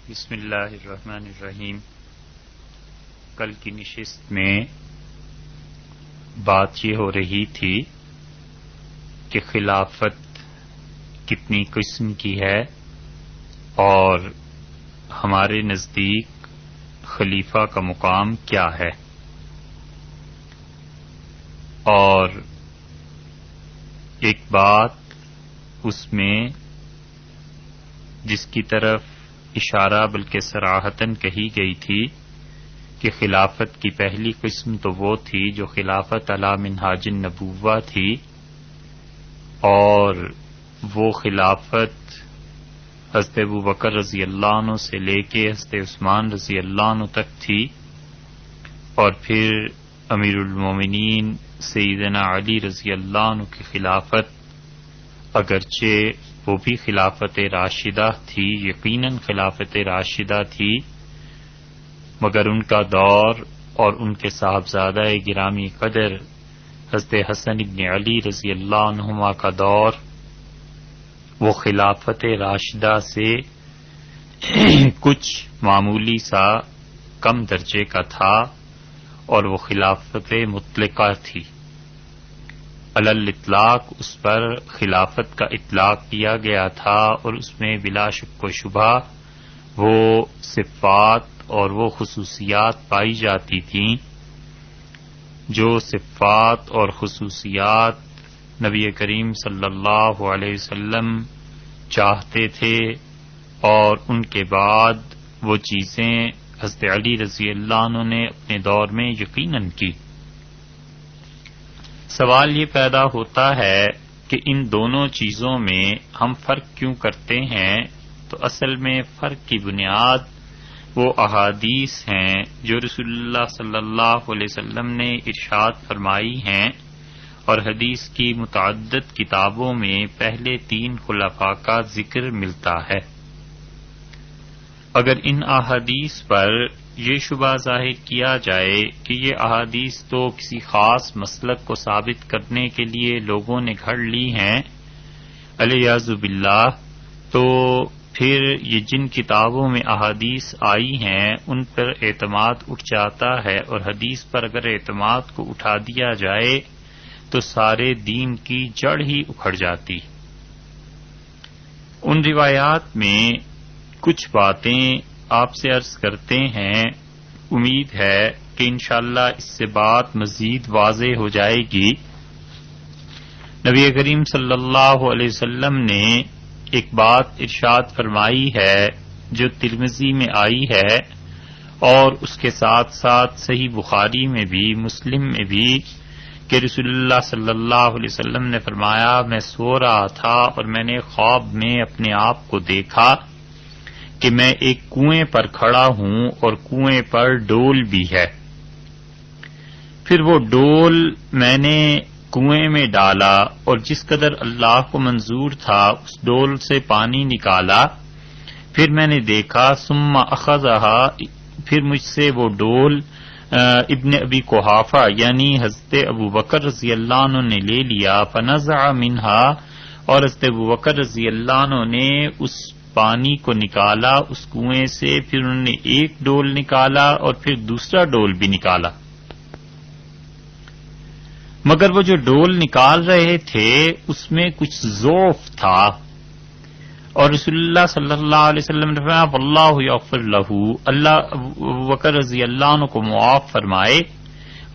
بسم اللہ الرحمن الرحیم۔ کل کی نشست میں بات یہ ہو رہی تھی کہ خلافت کتنی قسم کی ہے اور ہمارے نزدیک خلیفہ کا مقام کیا ہے، اور ایک بات اس میں جس کی طرف اشارہ بلکہ صراحتاً کہی گئی تھی کہ خلافت کی پہلی قسم تو وہ تھی جو خلافت علی منہاج النبوہ تھی، اور وہ خلافت حضرت ابوبکر رضی اللہ عنہ سے لے کے حضرت عثمان رضی اللہ عنہ تک تھی، اور پھر امیر المومنین سیدنا علی رضی اللہ عنہ کی خلافت اگرچہ وہ بھی خلافت راشدہ تھی، یقیناً خلافت راشدہ تھی، مگر ان کا دور اور ان کے صاحبزادہ گرامی قدر حضرت حسن ابن علی رضی اللہ عنہما کا دور وہ خلافت راشدہ سے کچھ معمولی سا کم درجے کا تھا، اور وہ خلافت مطلقہ تھی۔ علی الاطلاق اس پر خلافت کا اطلاق کیا گیا تھا، اور اس میں بلا شک و شبہ وہ صفات اور وہ خصوصیات پائی جاتی تھیں جو صفات اور خصوصیات نبی کریم صلی اللہ علیہ وسلم چاہتے تھے، اور ان کے بعد وہ چیزیں حضرت علی رضی اللہ عنہ نے اپنے دور میں یقیناً کی۔ سوال یہ پیدا ہوتا ہے کہ ان دونوں چیزوں میں ہم فرق کیوں کرتے ہیں؟ تو اصل میں فرق کی بنیاد وہ احادیث ہیں جو رسول اللہ صلی اللہ علیہ وسلم نے ارشاد فرمائی ہیں، اور حدیث کی متعدد کتابوں میں پہلے تین خلفاء کا ذکر ملتا ہے۔ اگر ان احادیث پر یہ شبہ ظاہر کیا جائے کہ یہ احادیث تو کسی خاص مسلک کو ثابت کرنے کے لیے لوگوں نے گھڑ لی ہیں علیاذ باللہ، تو پھر یہ جن کتابوں میں احادیث آئی ہیں ان پر اعتماد اٹھ جاتا ہے، اور حدیث پر اگر اعتماد کو اٹھا دیا جائے تو سارے دین کی جڑ ہی اکھڑ جاتی۔ ان روایات میں کچھ باتیں آپ سے عرض کرتے ہیں، امید ہے کہ انشاءاللہ اس سے بات مزید واضح ہو جائے گی۔ نبی کریم صلی اللہ علیہ وسلم نے ایک بات ارشاد فرمائی ہے جو ترمذی میں آئی ہے، اور اس کے ساتھ ساتھ صحیح بخاری میں بھی مسلم میں بھی، کہ رسول اللہ صلی اللہ علیہ وسلم نے فرمایا، میں سو رہا تھا اور میں نے خواب میں اپنے آپ کو دیکھا کہ میں ایک کنویں پر کھڑا ہوں اور کنویں پر ڈول بھی ہے۔ پھر وہ ڈول میں نے کنویں میں ڈالا، اور جس قدر اللہ کو منظور تھا اس ڈول سے پانی نکالا۔ پھر میں نے دیکھا ثم اخذہا، پھر مجھ سے وہ ڈول ابن ابی قحافہ یعنی حضرت ابوبکر رضی اللہ عنہ نے لے لیا، فنزع منہا، اور حضرت ابوبکر رضی اللہ عنہ نے اس پانی کو نکالا اس کنویں سے، پھر انہوں نے ایک ڈول نکالا اور پھر دوسرا ڈول بھی نکالا، مگر وہ جو ڈول نکال رہے تھے اس میں کچھ ضعف تھا، اور رسول اللہ صلی اللہ علیہ وسلم نے فرمایا واللہ یغفر لہ، اللہ ابوبکر رضی اللہ عنہ کو معاف فرمائے،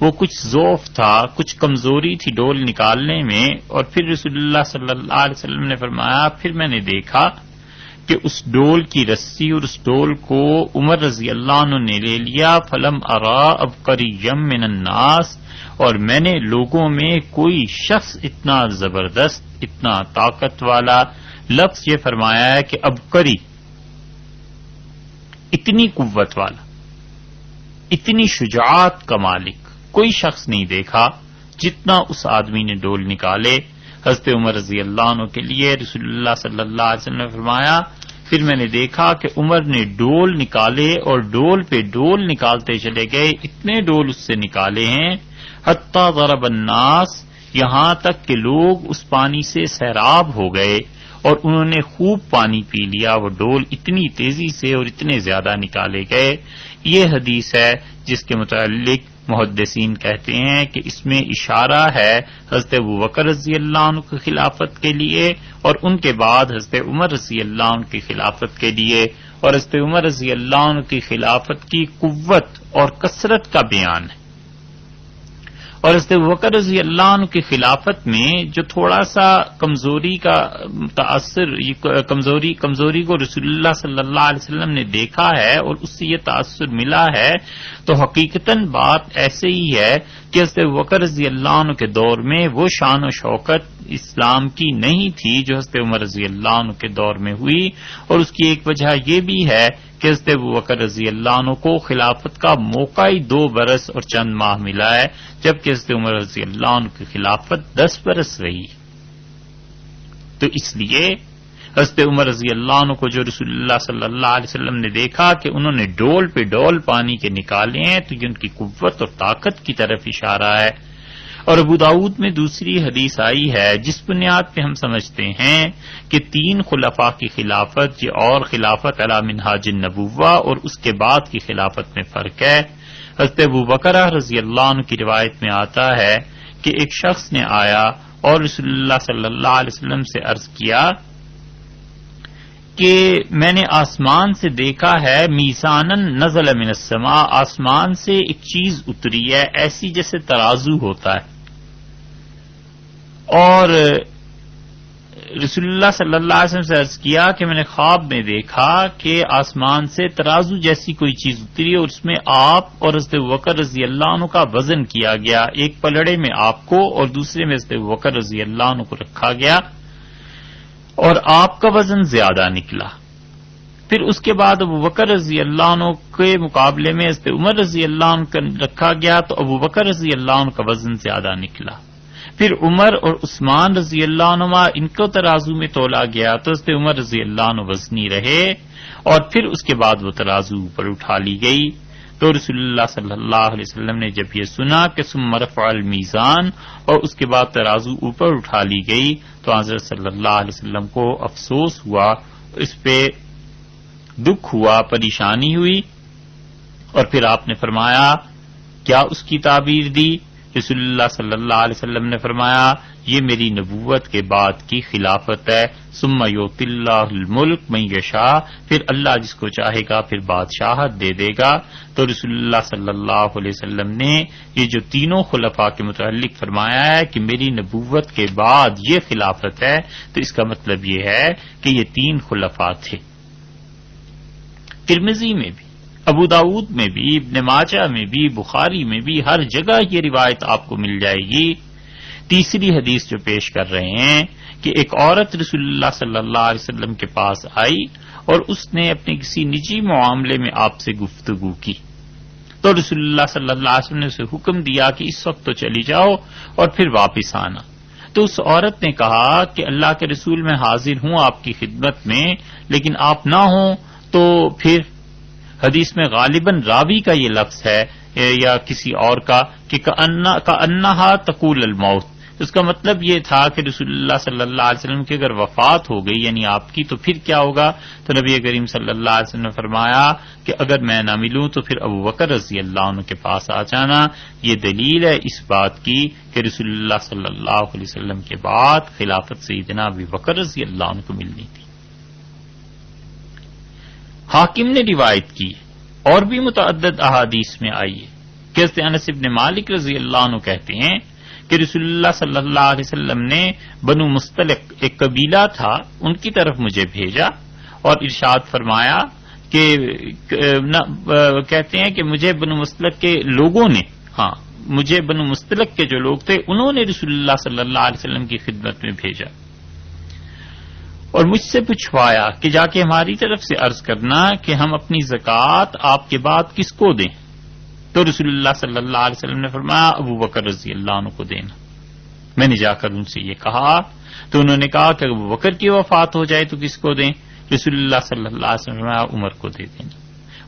وہ کچھ ضعف تھا، کچھ کمزوری تھی ڈول نکالنے میں۔ اور پھر رسول اللہ صلی اللہ علیہ وسلم نے فرمایا، پھر میں نے دیکھا کہ اس ڈول کی رسی اور اس ڈول کو عمر رضی اللہ عنہ نے لے لیا، فلم ارا عبقریا من الناس، اور میں نے لوگوں میں کوئی شخص اتنا زبردست، اتنا طاقت والا، لفظ یہ فرمایا ہے کہ عبقری، اتنی قوت والا، اتنی شجاعت کا مالک کوئی شخص نہیں دیکھا جتنا اس آدمی نے ڈول نکالے حضرت عمر رضی اللہ عنہ کے لیے۔ رسول اللہ صلی اللہ علیہ وسلم نے فرمایا، پھر میں نے دیکھا کہ عمر نے ڈول نکالے اور ڈول پہ ڈول نکالتے چلے گئے، اتنے ڈول اس سے نکالے ہیں حتی ضرب الناس، یہاں تک کہ لوگ اس پانی سے سیراب ہو گئے، اور انہوں نے خوب پانی پی لیا، وہ ڈول اتنی تیزی سے اور اتنے زیادہ نکالے گئے. یہ حدیث ہے جس کے متعلق محدثین کہتے ہیں کہ اس میں اشارہ ہے حضرت ابوبکر رضی اللہ عنہ کی خلافت کے لیے اور ان کے بعد حضرت عمر رضی اللہ عنہ کی خلافت کے لیے، اور حضرت عمر رضی اللہ عنہ کی خلافت کی قوت اور کثرت کا بیان ہے. اور حضرت ابوبکر رضی اللہ عنہ کی خلافت میں جو تھوڑا سا کمزوری کا تاثر، کمزوری کو رسول اللہ صلی اللہ علیہ وسلم نے دیکھا ہے اور اس سے یہ تاثر ملا ہے، تو حقیقتاً بات ایسے ہی ہے کہ حضرت ابوبکر رضی اللہ عنہ کے دور میں وہ شان و شوکت اسلام کی نہیں تھی جو حضرت عمر رضی اللہ عنہ کے دور میں ہوئی. اور اس کی ایک وجہ یہ بھی ہے کہ حضرت ابوبکر رضی اللہ عنہ کو خلافت کا موقع ہی 2 برس اور چند ماہ ملا ہے، جبکہ حضرت عمر رضی اللہ عنہ کی خلافت 10 برس رہی. تو اس لیے حضرت عمر رضی اللہ عنہ کو جو رسول اللہ صلی اللہ علیہ وسلم نے دیکھا کہ انہوں نے ڈول پہ ڈول پانی کے نکالے ہیں، تو یہ ان کی قوت اور طاقت کی طرف اشارہ ہے. اور ابو داؤد میں دوسری حدیث آئی ہے جس بنیاد پہ ہم سمجھتے ہیں کہ 3 خلفاء کی خلافت یہ اور خلافت علی منہاج النبوہ اور اس کے بعد کی خلافت میں فرق ہے. حضرت ابوبکر رضی اللہ عنہ کی روایت میں آتا ہے کہ ایک شخص نے آیا اور رسول اللہ صلی اللہ علیہ وسلم سے عرض کیا کہ میں نے آسمان سے دیکھا ہے میزانن نزل من السماء، آسمان سے ایک چیز اتری ہے ایسی جیسے ترازو ہوتا ہے. اور رسول اللہ صلی اللہ علیہ وسلم سے عرض کیا کہ میں نے خواب میں دیکھا کہ آسمان سے ترازو جیسی کوئی چیز اتری اور اس میں آپ اور حضرت ابوبکر رضی اللہ عنہ کا وزن کیا گیا، ایک پلڑے میں آپ کو اور دوسرے میں حضرت ابوبکر رضی اللہ عنہ کو رکھا گیا اور آپ کا وزن زیادہ نکلا. پھر اس کے بعد ابوبکر رضی اللہ عنہ کے مقابلے میں حضرت عمر رضی اللہ عنہ کا رکھا گیا تو ابوبکر رضی اللہ عنہ کا وزن زیادہ نکلا. پھر عمر اور عثمان رضی اللہ عنہ ان کو ترازو میں تولا گیا تو حضرت عمر رضی اللہ عنہ وزنی رہے اور پھر اس کے بعد وہ ترازو اوپر اٹھا لی گئی. تو رسول اللہ صلی اللہ علیہ وسلم نے جب یہ سنا کہ ثم رفع المیزان اور اس کے بعد ترازو اوپر اٹھا لی گئی تو حضرت صلی اللہ علیہ وسلم کو افسوس ہوا، اس پہ دکھ ہوا، پریشانی ہوئی. اور پھر آپ نے فرمایا کیا اس کی تعبیر دی؟ رسول اللہ صلی اللہ علیہ وسلم نے فرمایا یہ میری نبوت کے بعد کی خلافت ہے. ثم یؤتی اللہ الملک من یشاء، پھر اللہ جس کو چاہے گا پھر بادشاہت دے دے گا. تو رسول اللہ صلی اللہ علیہ وسلم نے یہ جو تینوں خلفاء کے متعلق فرمایا ہے کہ میری نبوت کے بعد یہ خلافت ہے، تو اس کا مطلب یہ ہے کہ یہ 3 خلفاء تھے. ترمذی میں بھی، ابو داؤد میں بھی، ابن ماجہ میں بھی، بخاری میں بھی، ہر جگہ یہ روایت آپ کو مل جائے گی. تیسری حدیث جو پیش کر رہے ہیں کہ ایک عورت رسول اللہ صلی اللہ علیہ وسلم کے پاس آئی اور اس نے اپنے کسی نجی معاملے میں آپ سے گفتگو کی تو رسول اللہ صلی اللہ علیہ وسلم نے اسے حکم دیا کہ اس وقت تو چلی جاؤ اور پھر واپس آنا. تو اس عورت نے کہا کہ اللہ کے رسول میں حاضر ہوں آپ کی خدمت میں، لیکن آپ نہ ہوں تو پھر حدیث میں غالباً راوی کا یہ لفظ ہے یا کسی اور کا کہ کأنہا تقول الموت. اس کا مطلب یہ تھا کہ رسول اللہ صلی اللہ علیہ وسلم کی اگر وفات ہو گئی یعنی آپ کی تو پھر کیا ہوگا؟ تو نبی کریم صلی اللہ علیہ وسلم نے فرمایا کہ اگر میں نہ ملوں تو پھر ابوبکر رضی اللہ عنہ کے پاس آ جانا. یہ دلیل ہے اس بات کی کہ رسول اللہ صلی اللہ علیہ وسلم کے بعد خلافت سیدنا ابوبکر رضی اللہ عنہ کو ملنی تھی. حاکم نے روایت کی اور بھی متعدد احادیث میں آئی ہے کہ حضرت انس بن مالک رضی اللہ عنہ کہتے ہیں کہ رسول اللہ صلی اللہ علیہ وسلم نے بنو مستلق ایک قبیلہ تھا ان کی طرف مجھے بھیجا اور ارشاد فرمایا کہ کہتے ہیں کہ مجھے بنو مستلق کے لوگوں نے مجھے بنو مستلق کے جو لوگ تھے انہوں نے رسول اللہ صلی اللہ علیہ وسلم کی خدمت میں بھیجا اور مجھ سے پوچھوایا کہ جا کے ہماری طرف سے عرض کرنا کہ ہم اپنی زکوٰۃ آپ کے بعد کس کو دیں؟ تو رسول اللہ صلی اللہ علیہ وسلم نے فرمایا ابوبکر رضی اللہ عنہ کو دینا. میں نے جا کر ان سے یہ کہا تو انہوں نے کہا کہ ابوبکر کی وفات ہو جائے تو کس کو دیں؟ رسول اللہ صلی اللہ علیہ وسلم نے فرمایا عمر کو دے دینا.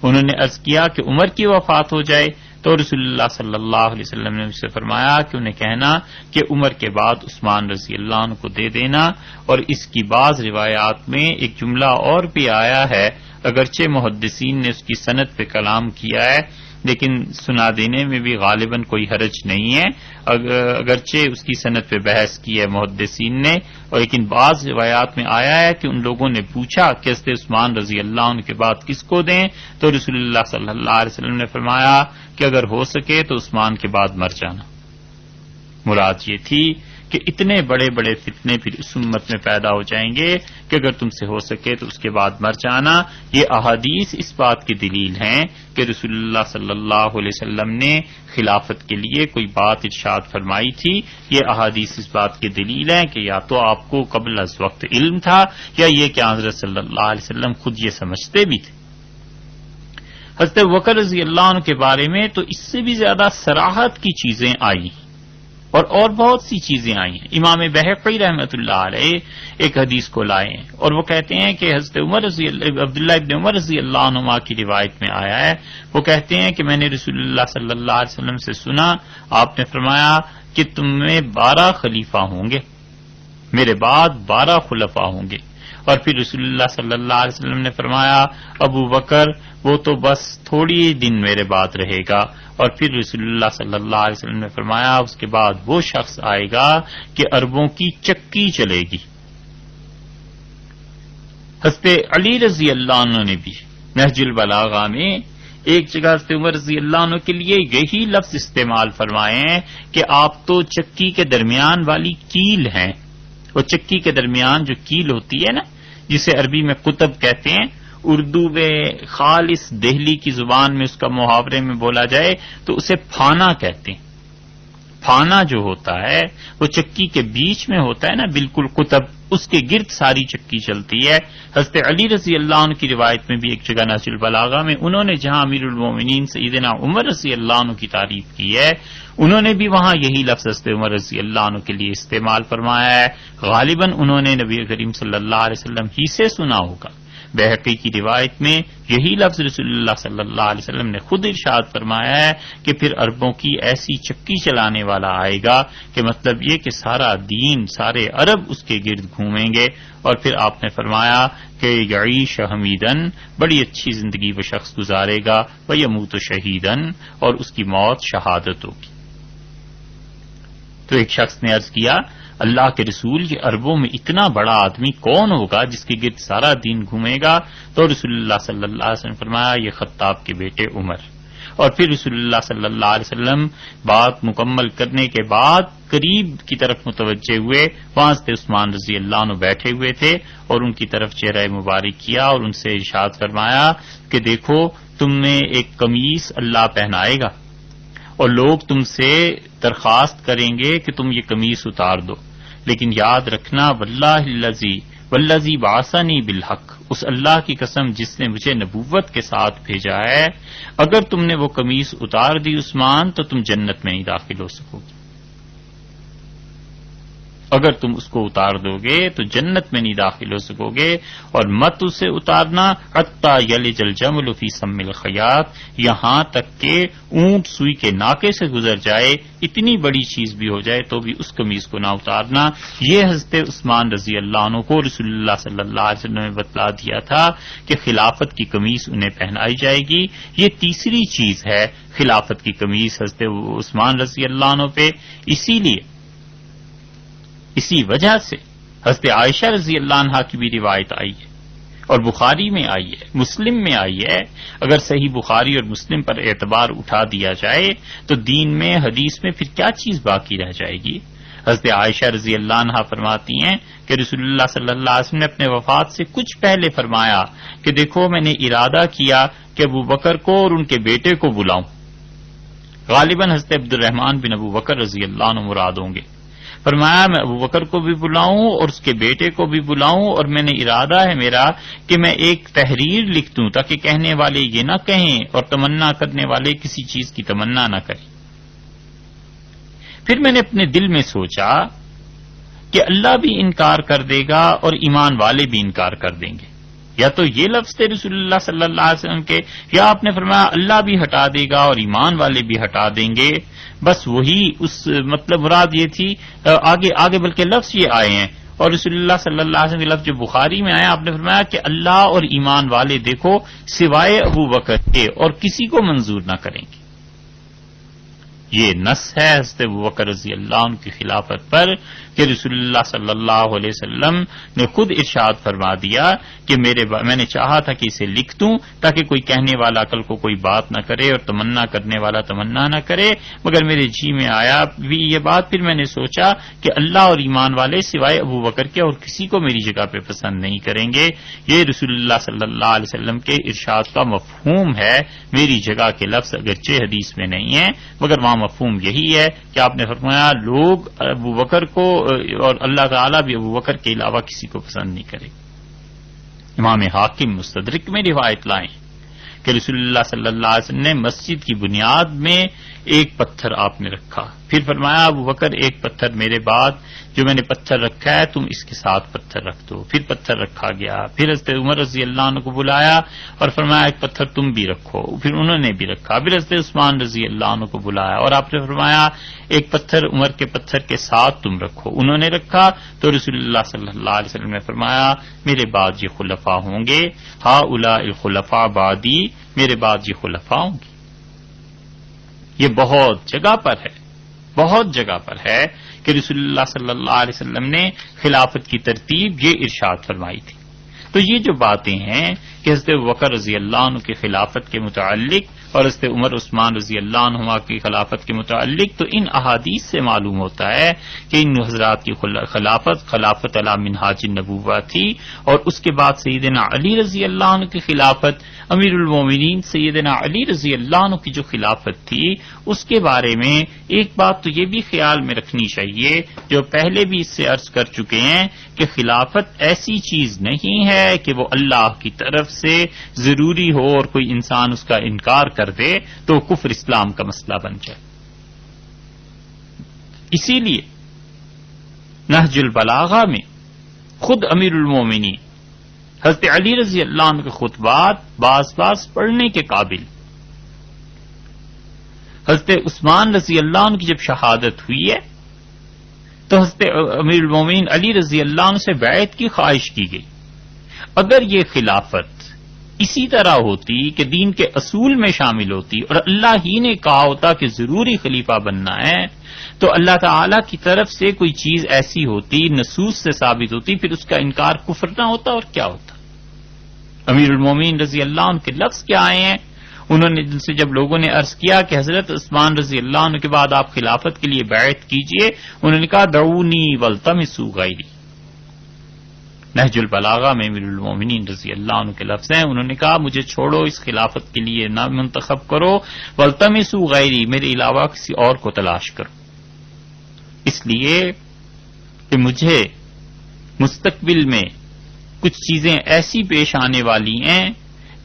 انہوں نے عرض کیا کہ عمر کی وفات ہو جائے تو رسول اللہ صلی اللہ علیہ وسلم نے اس سے فرمایا کہ انہیں کہنا کہ عمر کے بعد عثمان رضی اللہ عنہ کو دے دینا. اور اس کی بعض روایات میں ایک جملہ اور بھی آیا ہے، اگرچہ محدثین نے اس کی سند پہ کلام کیا ہے لیکن سنا دینے میں بھی غالباً کوئی حرج نہیں ہے، اگرچہ اس کی سند پہ بحث کی ہے محدثین نے. اور لیکن بعض روایات میں آیا ہے کہ ان لوگوں نے پوچھا کہ حضرت عثمان رضی اللہ عنہ کے بعد کس کو دیں، تو رسول اللہ صلی اللہ علیہ وسلم نے فرمایا کہ اگر ہو سکے تو عثمان کے بعد مر جانا. مراد یہ تھی کہ اتنے بڑے بڑے فتنے پھر اس امت میں پیدا ہو جائیں گے کہ اگر تم سے ہو سکے تو اس کے بعد مر جانا. یہ احادیث اس بات کی دلیل ہیں کہ رسول اللہ صلی اللہ علیہ وسلم نے خلافت کے لیے کوئی بات ارشاد فرمائی تھی. یہ احادیث اس بات کی دلیل ہیں کہ یا تو آپ کو قبل از وقت علم تھا یا یہ کہ حضرت صلی اللہ علیہ وسلم خود یہ سمجھتے بھی تھے. حضرت ابوبکر رضی اللہ عنہ کے بارے میں تو اس سے بھی زیادہ صراحت کی چیزیں آئی اور بہت سی چیزیں آئی ہیں. امام بہقی رحمۃ اللہ علیہ ایک حدیث کو لائے ہیں اور وہ کہتے ہیں کہ حضرت عبداللہ ابن عمر رضی اللہ عنہما کی روایت میں آیا ہے، وہ کہتے ہیں کہ میں نے رسول اللہ صلی اللہ علیہ وسلم سے سنا، آپ نے فرمایا کہ تم میں 12 خلیفہ ہوں گے، میرے بعد 12 خلفاء ہوں گے. اور پھر رسول اللہ صلی اللہ علیہ وسلم نے فرمایا ابو بکر وہ تو بس تھوڑی دن میرے بعد رہے گا. اور پھر رسول اللہ صلی اللہ علیہ وسلم نے فرمایا اس کے بعد وہ شخص آئے گا کہ اربوں کی چکی چلے گی. حضرت علی رضی اللہ عنہ نے بھی نہج البلاغہ میں ایک جگہ حضرت عمر رضی اللہ عنہ کے لیے یہی لفظ استعمال فرمائے ہیں کہ آپ تو چکی کے درمیان والی کیل ہیں. وہ چکی کے درمیان جو کیل ہوتی ہے نا، جسے عربی میں قطب کہتے ہیں، اردو میں خالص دہلی کی زبان میں اس کا محاورے میں بولا جائے تو اسے پھانا کہتے ہیں. پھانا جو ہوتا ہے وہ چکی کے بیچ میں ہوتا ہے نا، بالکل قطب، اس کے گرد ساری چکی چلتی ہے. حضرت علی رضی اللہ عنہ کی روایت میں بھی ایک جگہ نہج البلاغہ میں انہوں نے جہاں امیر المومنین سیدنا عمر رضی اللہ عنہ کی تعریف کی ہے، انہوں نے بھی وہاں یہی لفظ حضرت عمر رضی اللہ عنہ کے لیے استعمال فرمایا ہے. غالباً انہوں نے نبی کریم صلی اللہ علیہ وسلم ہی سے سنا ہوگا. بہقی کی روایت میں یہی لفظ رسول اللہ صلی اللہ علیہ وسلم نے خود ارشاد فرمایا ہے کہ پھر عربوں کی ایسی چکی چلانے والا آئے گا کہ مطلب یہ کہ سارا دین، سارے عرب اس کے گرد گھومیں گے. اور پھر آپ نے فرمایا کہ یعیش حمیدن، بڑی اچھی زندگی وہ شخص گزارے گا، ویموت شہیدن، اور اس کی موت شہادت ہوگی. تو ایک شخص نے عرض کیا اللہ کے رسول، یہ عربوں میں اتنا بڑا آدمی کون ہوگا جس کے گرد سارا دین گھومے گا؟ تو رسول اللہ صلی اللہ علیہ وسلم فرمایا یہ خطاب کے بیٹے عمر. اور پھر رسول اللہ صلی اللہ علیہ وسلم بات مکمل کرنے کے بعد قریب کی طرف متوجہ ہوئے، وہاں سے عثمان رضی اللہ عنہ بیٹھے ہوئے تھے اور ان کی طرف چہرہ مبارک کیا اور ان سے ارشاد فرمایا کہ دیکھو تم نے ایک قمیص اللہ پہنائے گا اور لوگ تم سے درخواست کریں گے کہ تم یہ قمیص اتار دو، لیکن یاد رکھنا والذی بعثنی بالحق، اس اللہ کی قسم جس نے مجھے نبوت کے ساتھ بھیجا ہے، اگر تم نے وہ قمیص اتار دی عثمان تو تم جنت میں نہیں داخل ہو سکو گے. اگر تم اس کو اتار دو گے تو جنت میں نہیں داخل ہو سکو گے. اور مت اسے اتارنا حتی یلج الجمل فی سم الخیاط، یہاں تک کہ اونٹ سوئی کے ناکے سے گزر جائے، اتنی بڑی چیز بھی ہو جائے تو بھی اس قمیص کو نہ اتارنا. یہ حضرت عثمان رضی اللہ عنہ کو رسول اللہ صلی اللہ علیہ وسلم نے بتلا دیا تھا کہ خلافت کی قمیص انہیں پہنائی جائے گی. یہ تیسری چیز ہے خلافت کی قمیص حضرت عثمان رضی اللہ عنہ پہ. اسی وجہ سے حضرت عائشہ رضی اللہ عنہا کی بھی روایت آئی ہے اور بخاری میں آئی ہے، مسلم میں آئی ہے. اگر صحیح بخاری اور مسلم پر اعتبار اٹھا دیا جائے تو دین میں، حدیث میں پھر کیا چیز باقی رہ جائے گی؟ حضرت عائشہ رضی اللہ عنہا فرماتی ہیں کہ رسول اللہ صلی اللہ علیہ وسلم نے اپنے وفات سے کچھ پہلے فرمایا کہ دیکھو میں نے ارادہ کیا کہ ابو بکر کو اور ان کے بیٹے کو بلاؤں. غالباً حضرت عبد الرحمن بن ابو بکر رضی اللہ عنہ مراد ہوں گے. فرمایا میں ابو بکر کو بھی بلاؤں اور اس کے بیٹے کو بھی بلاؤں، اور میں نے ارادہ ہے میرا کہ میں ایک تحریر لکھ دوں تاکہ کہنے والے یہ نہ کہیں اور تمنا کرنے والے کسی چیز کی تمنا نہ کریں. پھر میں نے اپنے دل میں سوچا کہ اللہ بھی انکار کر دے گا اور ایمان والے بھی انکار کر دیں گے. یا تو یہ لفظ تھے رسول اللہ صلی اللہ علیہ وسلم کے، یا آپ نے فرمایا اللہ بھی ہٹا دے گا اور ایمان والے بھی ہٹا دیں گے. بس وہی اس مطلب مراد یہ تھی. آگے بلکہ لفظ یہ آئے ہیں، اور رسول اللہ صلی اللہ علیہ وسلم کے لفظ جو بخاری میں آیا، آپ نے فرمایا کہ اللہ اور ایمان والے دیکھو سوائے ابو بکر کے اور کسی کو منظور نہ کریں گے. یہ نص ہے حضرت ابوبکر رضی اللہ عنہ کی خلافت پر کہ رسول اللہ صلی اللہ علیہ وسلم نے خود ارشاد فرما دیا کہ میں نے چاہا تھا کہ اسے لکھ دوں تاکہ کوئی کہنے والا کل کو کوئی بات نہ کرے اور تمنا کرنے والا تمنا نہ کرے، مگر میرے جی میں آیا بھی یہ بات. پھر میں نے سوچا کہ اللہ اور ایمان والے سوائے ابوبکر کے اور کسی کو میری جگہ پہ پسند نہیں کریں گے. یہ رسول اللہ صلی اللہ علیہ وسلم کے ارشاد کا مفہوم ہے. میری جگہ کے لفظ اگرچہ حدیث میں نہیں ہیں، مگر وہاں مفہوم یہی ہے کہ آپ نے فرمایا لوگ ابوبکر کو اور اللہ تعالیٰ بھی ابوبکر کے علاوہ کسی کو پسند نہیں کرے. امام حاکم مستدرک میں روایت لائیں کہ رسول اللہ صلی اللہ علیہ وسلم نے مسجد کی بنیاد میں ایک پتھر آپ نے رکھا، پھر فرمایا ابوبکر ایک پتھر میرے بعد جو میں نے پتھر رکھا ہے تم اس کے ساتھ پتھر رکھ دو. پھر پتھر رکھا گیا. پھر حضرت عمر رضی اللہ عنہ کو بلایا اور فرمایا ایک پتھر تم بھی رکھو. پھر انہوں نے بھی رکھا. پھر حضرت عثمان رضی اللہ عنہ کو بلایا اور آپ نے فرمایا ایک پتھر عمر کے پتھر کے ساتھ تم رکھو. انہوں نے رکھا تو رسول اللہ صلی اللہ علیہ وسلم نے فرمایا میرے بعد یہ خلفاء ہوں گے، ہؤلاء الخلفاء بعدی، میرے بعد یہ خلفاء ہوں گے. یہ بہت جگہ پر ہے کہ رسول اللہ صلی اللہ علیہ وسلم نے خلافت کی ترتیب یہ ارشاد فرمائی تھی. تو یہ جو باتیں ہیں کہ حضرت ابوبکر رضی اللہ عنہ کی خلافت کے متعلق اور حضرت عمر عثمان رضی اللہ عنہما کی خلافت کے متعلق، تو ان احادیث سے معلوم ہوتا ہے کہ ان حضرات کی خلافت علی منہاج النبوہ تھی. اور اس کے بعد سیدنا علی رضی اللہ عنہ کی خلافت، امیر المومنین سیدنا علی رضی اللہ عنہ کی جو خلافت تھی، اس کے بارے میں ایک بات تو یہ بھی خیال میں رکھنی چاہیے جو پہلے بھی اس سے عرض کر چکے ہیں کہ خلافت ایسی چیز نہیں ہے کہ وہ اللہ کی طرف سے ضروری ہو اور کوئی انسان اس کا انکار کر دے تو کفر اسلام کا مسئلہ بن جائے. اسی لیے نہج البلاغہ میں خود امیر المومنین حضرت علی رضی اللہ عنہ کے خطبات بعض پڑھنے کے قابل. حضرت عثمان رضی اللہ عنہ کی جب شہادت ہوئی ہے تو حضرت امیر المومنین علی رضی اللہ عنہ سے بیعت کی خواہش کی گئی. اگر یہ خلافت اسی طرح ہوتی کہ دین کے اصول میں شامل ہوتی اور اللہ ہی نے کہا ہوتا کہ ضروری خلیفہ بننا ہے، تو اللہ تعالی کی طرف سے کوئی چیز ایسی ہوتی، نصوص سے ثابت ہوتی، پھر اس کا انکار کفر نہ ہوتا اور کیا ہوتا. امیر المومنین رضی اللہ عنہ کے لفظ کیا آئے ہیں؟ انہوں نے جن سے جب لوگوں نے عرض کیا کہ حضرت عثمان رضی اللہ عنہ کے بعد آپ خلافت کے لیے بیعت کیجئے، انہوں نے کہا دعونی والتمسوا غیری. نہج البلاغہ میں امیر المومنین رضی اللہ عنہ کے لفظ ہیں. انہوں نے کہا مجھے چھوڑو، اس خلافت کے لیے نہ منتخب کرو، والتمسوا غیری، میرے علاوہ کسی اور کو تلاش کرو. اس لیے کہ مجھے مستقبل میں کچھ چیزیں ایسی پیش آنے والی ہیں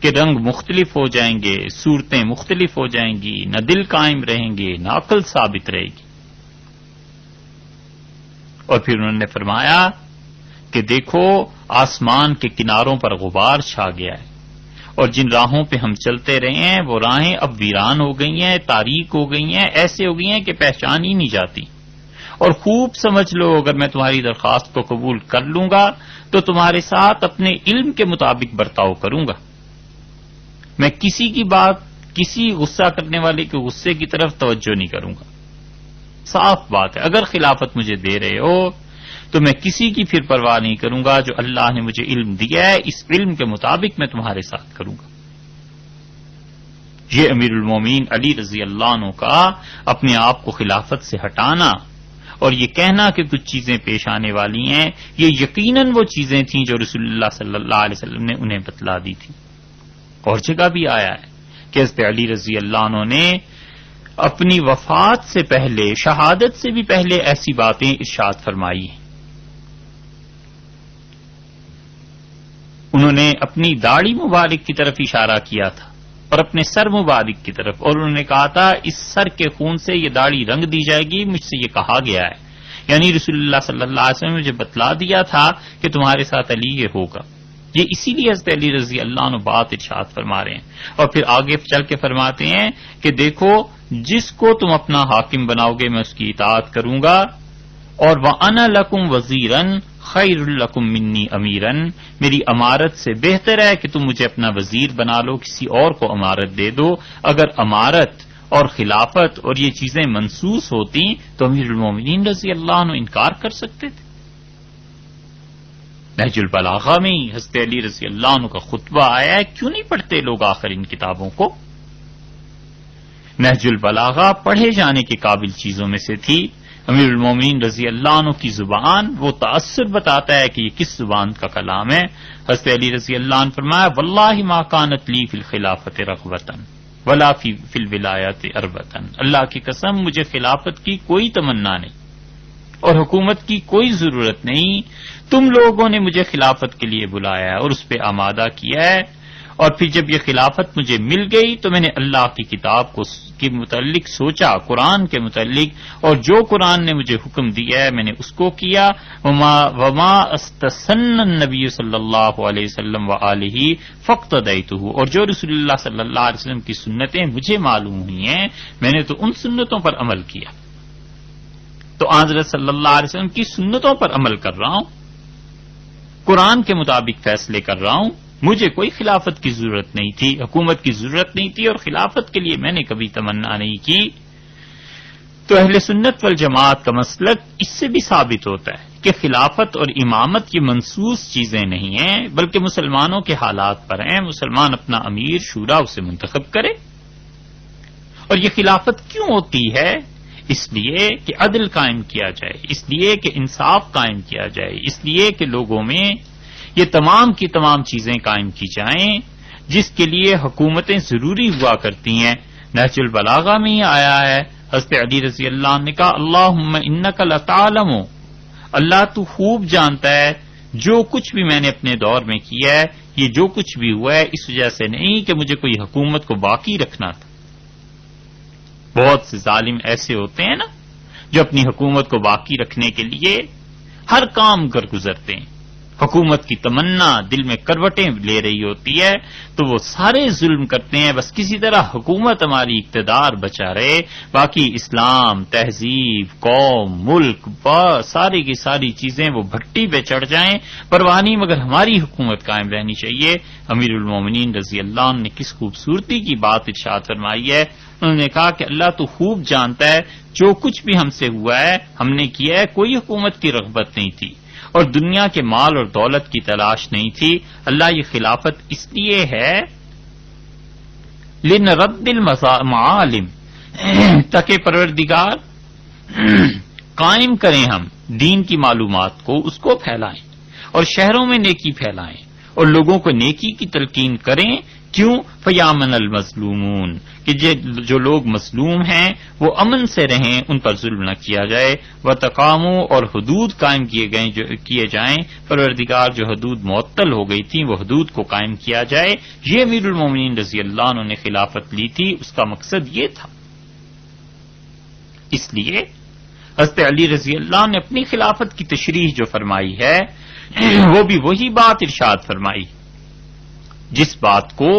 کہ رنگ مختلف ہو جائیں گے، صورتیں مختلف ہو جائیں گی، نہ دل قائم رہیں گے نہ عقل ثابت رہے گی. اور پھر انہوں نے فرمایا کہ دیکھو آسمان کے کناروں پر غبار چھا گیا ہے اور جن راہوں پہ ہم چلتے رہے ہیں وہ راہیں اب ویران ہو گئی ہیں، تاریک ہو گئی ہیں، ایسے ہو گئی ہیں کہ پہچان ہی نہیں جاتی. اور خوب سمجھ لو اگر میں تمہاری درخواست کو قبول کر لوں گا تو تمہارے ساتھ اپنے علم کے مطابق برتاؤ کروں گا. میں کسی کی بات، کسی غصہ کرنے والے کے غصے کی طرف توجہ نہیں کروں گا. صاف بات ہے، اگر خلافت مجھے دے رہے ہو تو میں کسی کی پھر پرواہ نہیں کروں گا. جو اللہ نے مجھے علم دیا ہے اس علم کے مطابق میں تمہارے ساتھ کروں گا. یہ امیر المومنین علی رضی اللہ عنہ کا اپنے آپ کو خلافت سے ہٹانا اور یہ کہنا کہ کچھ چیزیں پیش آنے والی ہیں، یہ یقیناً وہ چیزیں تھیں جو رسول اللہ صلی اللہ علیہ وسلم نے انہیں بتلا دی تھی. اور جگہ بھی آیا ہے کہ حضرت علی رضی اللہ عنہ نے اپنی وفات سے پہلے، شہادت سے بھی پہلے ایسی باتیں ارشاد فرمائی ہیں. انہوں نے اپنی داڑھی مبارک کی طرف اشارہ کیا تھا اور اپنے سر مبارک کی طرف، اور انہوں نے کہا تھا اس سر کے خون سے یہ داڑھی رنگ دی جائے گی، مجھ سے یہ کہا گیا ہے. یعنی رسول اللہ صلی اللہ علیہ وسلم نے مجھے بتلا دیا تھا کہ تمہارے ساتھ علی یہ ہوگا. یہ اسی لیے حضرت علی رضی اللہ عنہ بات ارشاد فرما رہے ہیں، اور پھر آگے چل کے فرماتے ہیں کہ دیکھو جس کو تم اپنا حاکم بناؤ گے میں اس کی اطاعت کروں گا، اور وَأَنَا لَكُمْ وَزِيرًا خَيْرٌ لَكُمْ مِنِّي أَمِيرًا، میری امارت سے بہتر ہے کہ تم مجھے اپنا وزیر بنا لو، کسی اور کو امارت دے دو۔ اگر امارت اور خلافت اور یہ چیزیں منسوس ہوتی تو امیر المومنین رضی اللہ عنہ انکار کر سکتے تھے۔ نہج البلاغہ میں حضرت علی رضی اللہ عنہ کا خطبہ آیا ہے، کیوں نہیں پڑھتے لوگ آخر ان کتابوں کو؟ نہج البلاغہ پڑھے جانے کے قابل چیزوں میں سے تھی۔ امیر المومنین رضی اللہ عنہ کی زبان وہ تأثر بتاتا ہے کہ یہ کس زبان کا کلام ہے۔ حضرت علی رضی اللہ عنہ فرمایا واللہ ما کانت لی فی الخلافت رغبۃ ولا فی الولایات اربۃ، اللہ کی قسم مجھے خلافت کی کوئی تمنا نہیں اور حکومت کی کوئی ضرورت نہیں، تم لوگوں نے مجھے خلافت کے لیے بلایا ہے اور اس پہ آمادہ کیا ہے، اور پھر جب یہ خلافت مجھے مل گئی تو میں نے اللہ کی کتاب کے متعلق سوچا، قرآن کے متعلق، اور جو قرآن نے مجھے حکم دیا ہے میں نے اس کو کیا۔ وما استسن النبی صلی اللہ علیہ وسلم وآلہ فاقتدیتہ، اور جو رسول اللہ صلی اللہ علیہ وسلم کی سنتیں مجھے معلوم ہوئی ہیں میں نے تو ان سنتوں پر عمل کیا، تو حضرت صلی اللہ علیہ وسلم کی سنتوں پر عمل کر رہا ہوں، قرآن کے مطابق فیصلے کر رہا ہوں، مجھے کوئی خلافت کی ضرورت نہیں تھی، حکومت کی ضرورت نہیں تھی، اور خلافت کے لیے میں نے کبھی تمنا نہیں کی۔ تو اہل سنت والجماعت کا مسلک اس سے بھی ثابت ہوتا ہے کہ خلافت اور امامت یہ منسوس چیزیں نہیں ہیں، بلکہ مسلمانوں کے حالات پر ہیں، مسلمان اپنا امیر شورا اسے منتخب کرے۔ اور یہ خلافت کیوں ہوتی ہے؟ اس لیے کہ عدل قائم کیا جائے، اس لیے کہ انصاف قائم کیا جائے، اس لیے کہ لوگوں میں یہ تمام کی تمام چیزیں قائم کی جائیں جس کے لیے حکومتیں ضروری ہوا کرتی ہیں۔ نہج البلاغہ میں ہی آیا ہے، حضرت علی رضی اللہ عنہ نے کہا اللہم انک لتعلم، اللہ تو خوب جانتا ہے جو کچھ بھی میں نے اپنے دور میں کیا ہے، یہ جو کچھ بھی ہوا ہے اس وجہ سے نہیں کہ مجھے کوئی حکومت کو باقی رکھنا تھا۔ بہت سے ظالم ایسے ہوتے ہیں نا جو اپنی حکومت کو باقی رکھنے کے لیے ہر کام کر گزرتے ہیں، حکومت کی تمنا دل میں کروٹیں لے رہی ہوتی ہے تو وہ سارے ظلم کرتے ہیں، بس کسی طرح حکومت ہماری اقتدار بچا رہے، باقی اسلام، تہذیب، قوم، ملک، ساری کی ساری چیزیں وہ بھٹی پہ چڑھ جائیں، پرواہ نہیں، مگر ہماری حکومت قائم رہنی چاہیے۔ امیر المومنین رضی اللہ عنہ نے کس خوبصورتی کی بات ارشاد فرمائی ہے، انہوں نے کہا کہ اللہ تو خوب جانتا ہے جو کچھ بھی ہم سے ہوا ہے ہم نے کیا ہے، کوئی حکومت کی رغبت نہیں تھی اور دنیا کے مال اور دولت کی تلاش نہیں تھی، اللہ یہ خلافت اس لیے ہے لنرد المعالم، تاکہ پروردگار قائم کریں ہم دین کی معلومات کو، اس کو پھیلائیں اور شہروں میں نیکی پھیلائیں اور لوگوں کو نیکی کی تلقین کریں۔ کیوں؟ فیامن المظلومون، کہ جو لوگ مظلوم ہیں وہ امن سے رہیں، ان پر ظلم نہ کیا جائے، وتقاموا، اور حدود قائم کیے جائیں، پروردگار جو حدود معطل ہو گئی تھیں وہ حدود کو قائم کیا جائے۔ یہ امیر المومنین رضی اللہ عنہ نے خلافت لی تھی، اس کا مقصد یہ تھا۔ اس لیے حضرت علی رضی اللہ عنہ نے اپنی خلافت کی تشریح جو فرمائی ہے وہ بھی وہی بات ارشاد فرمائی جس بات کو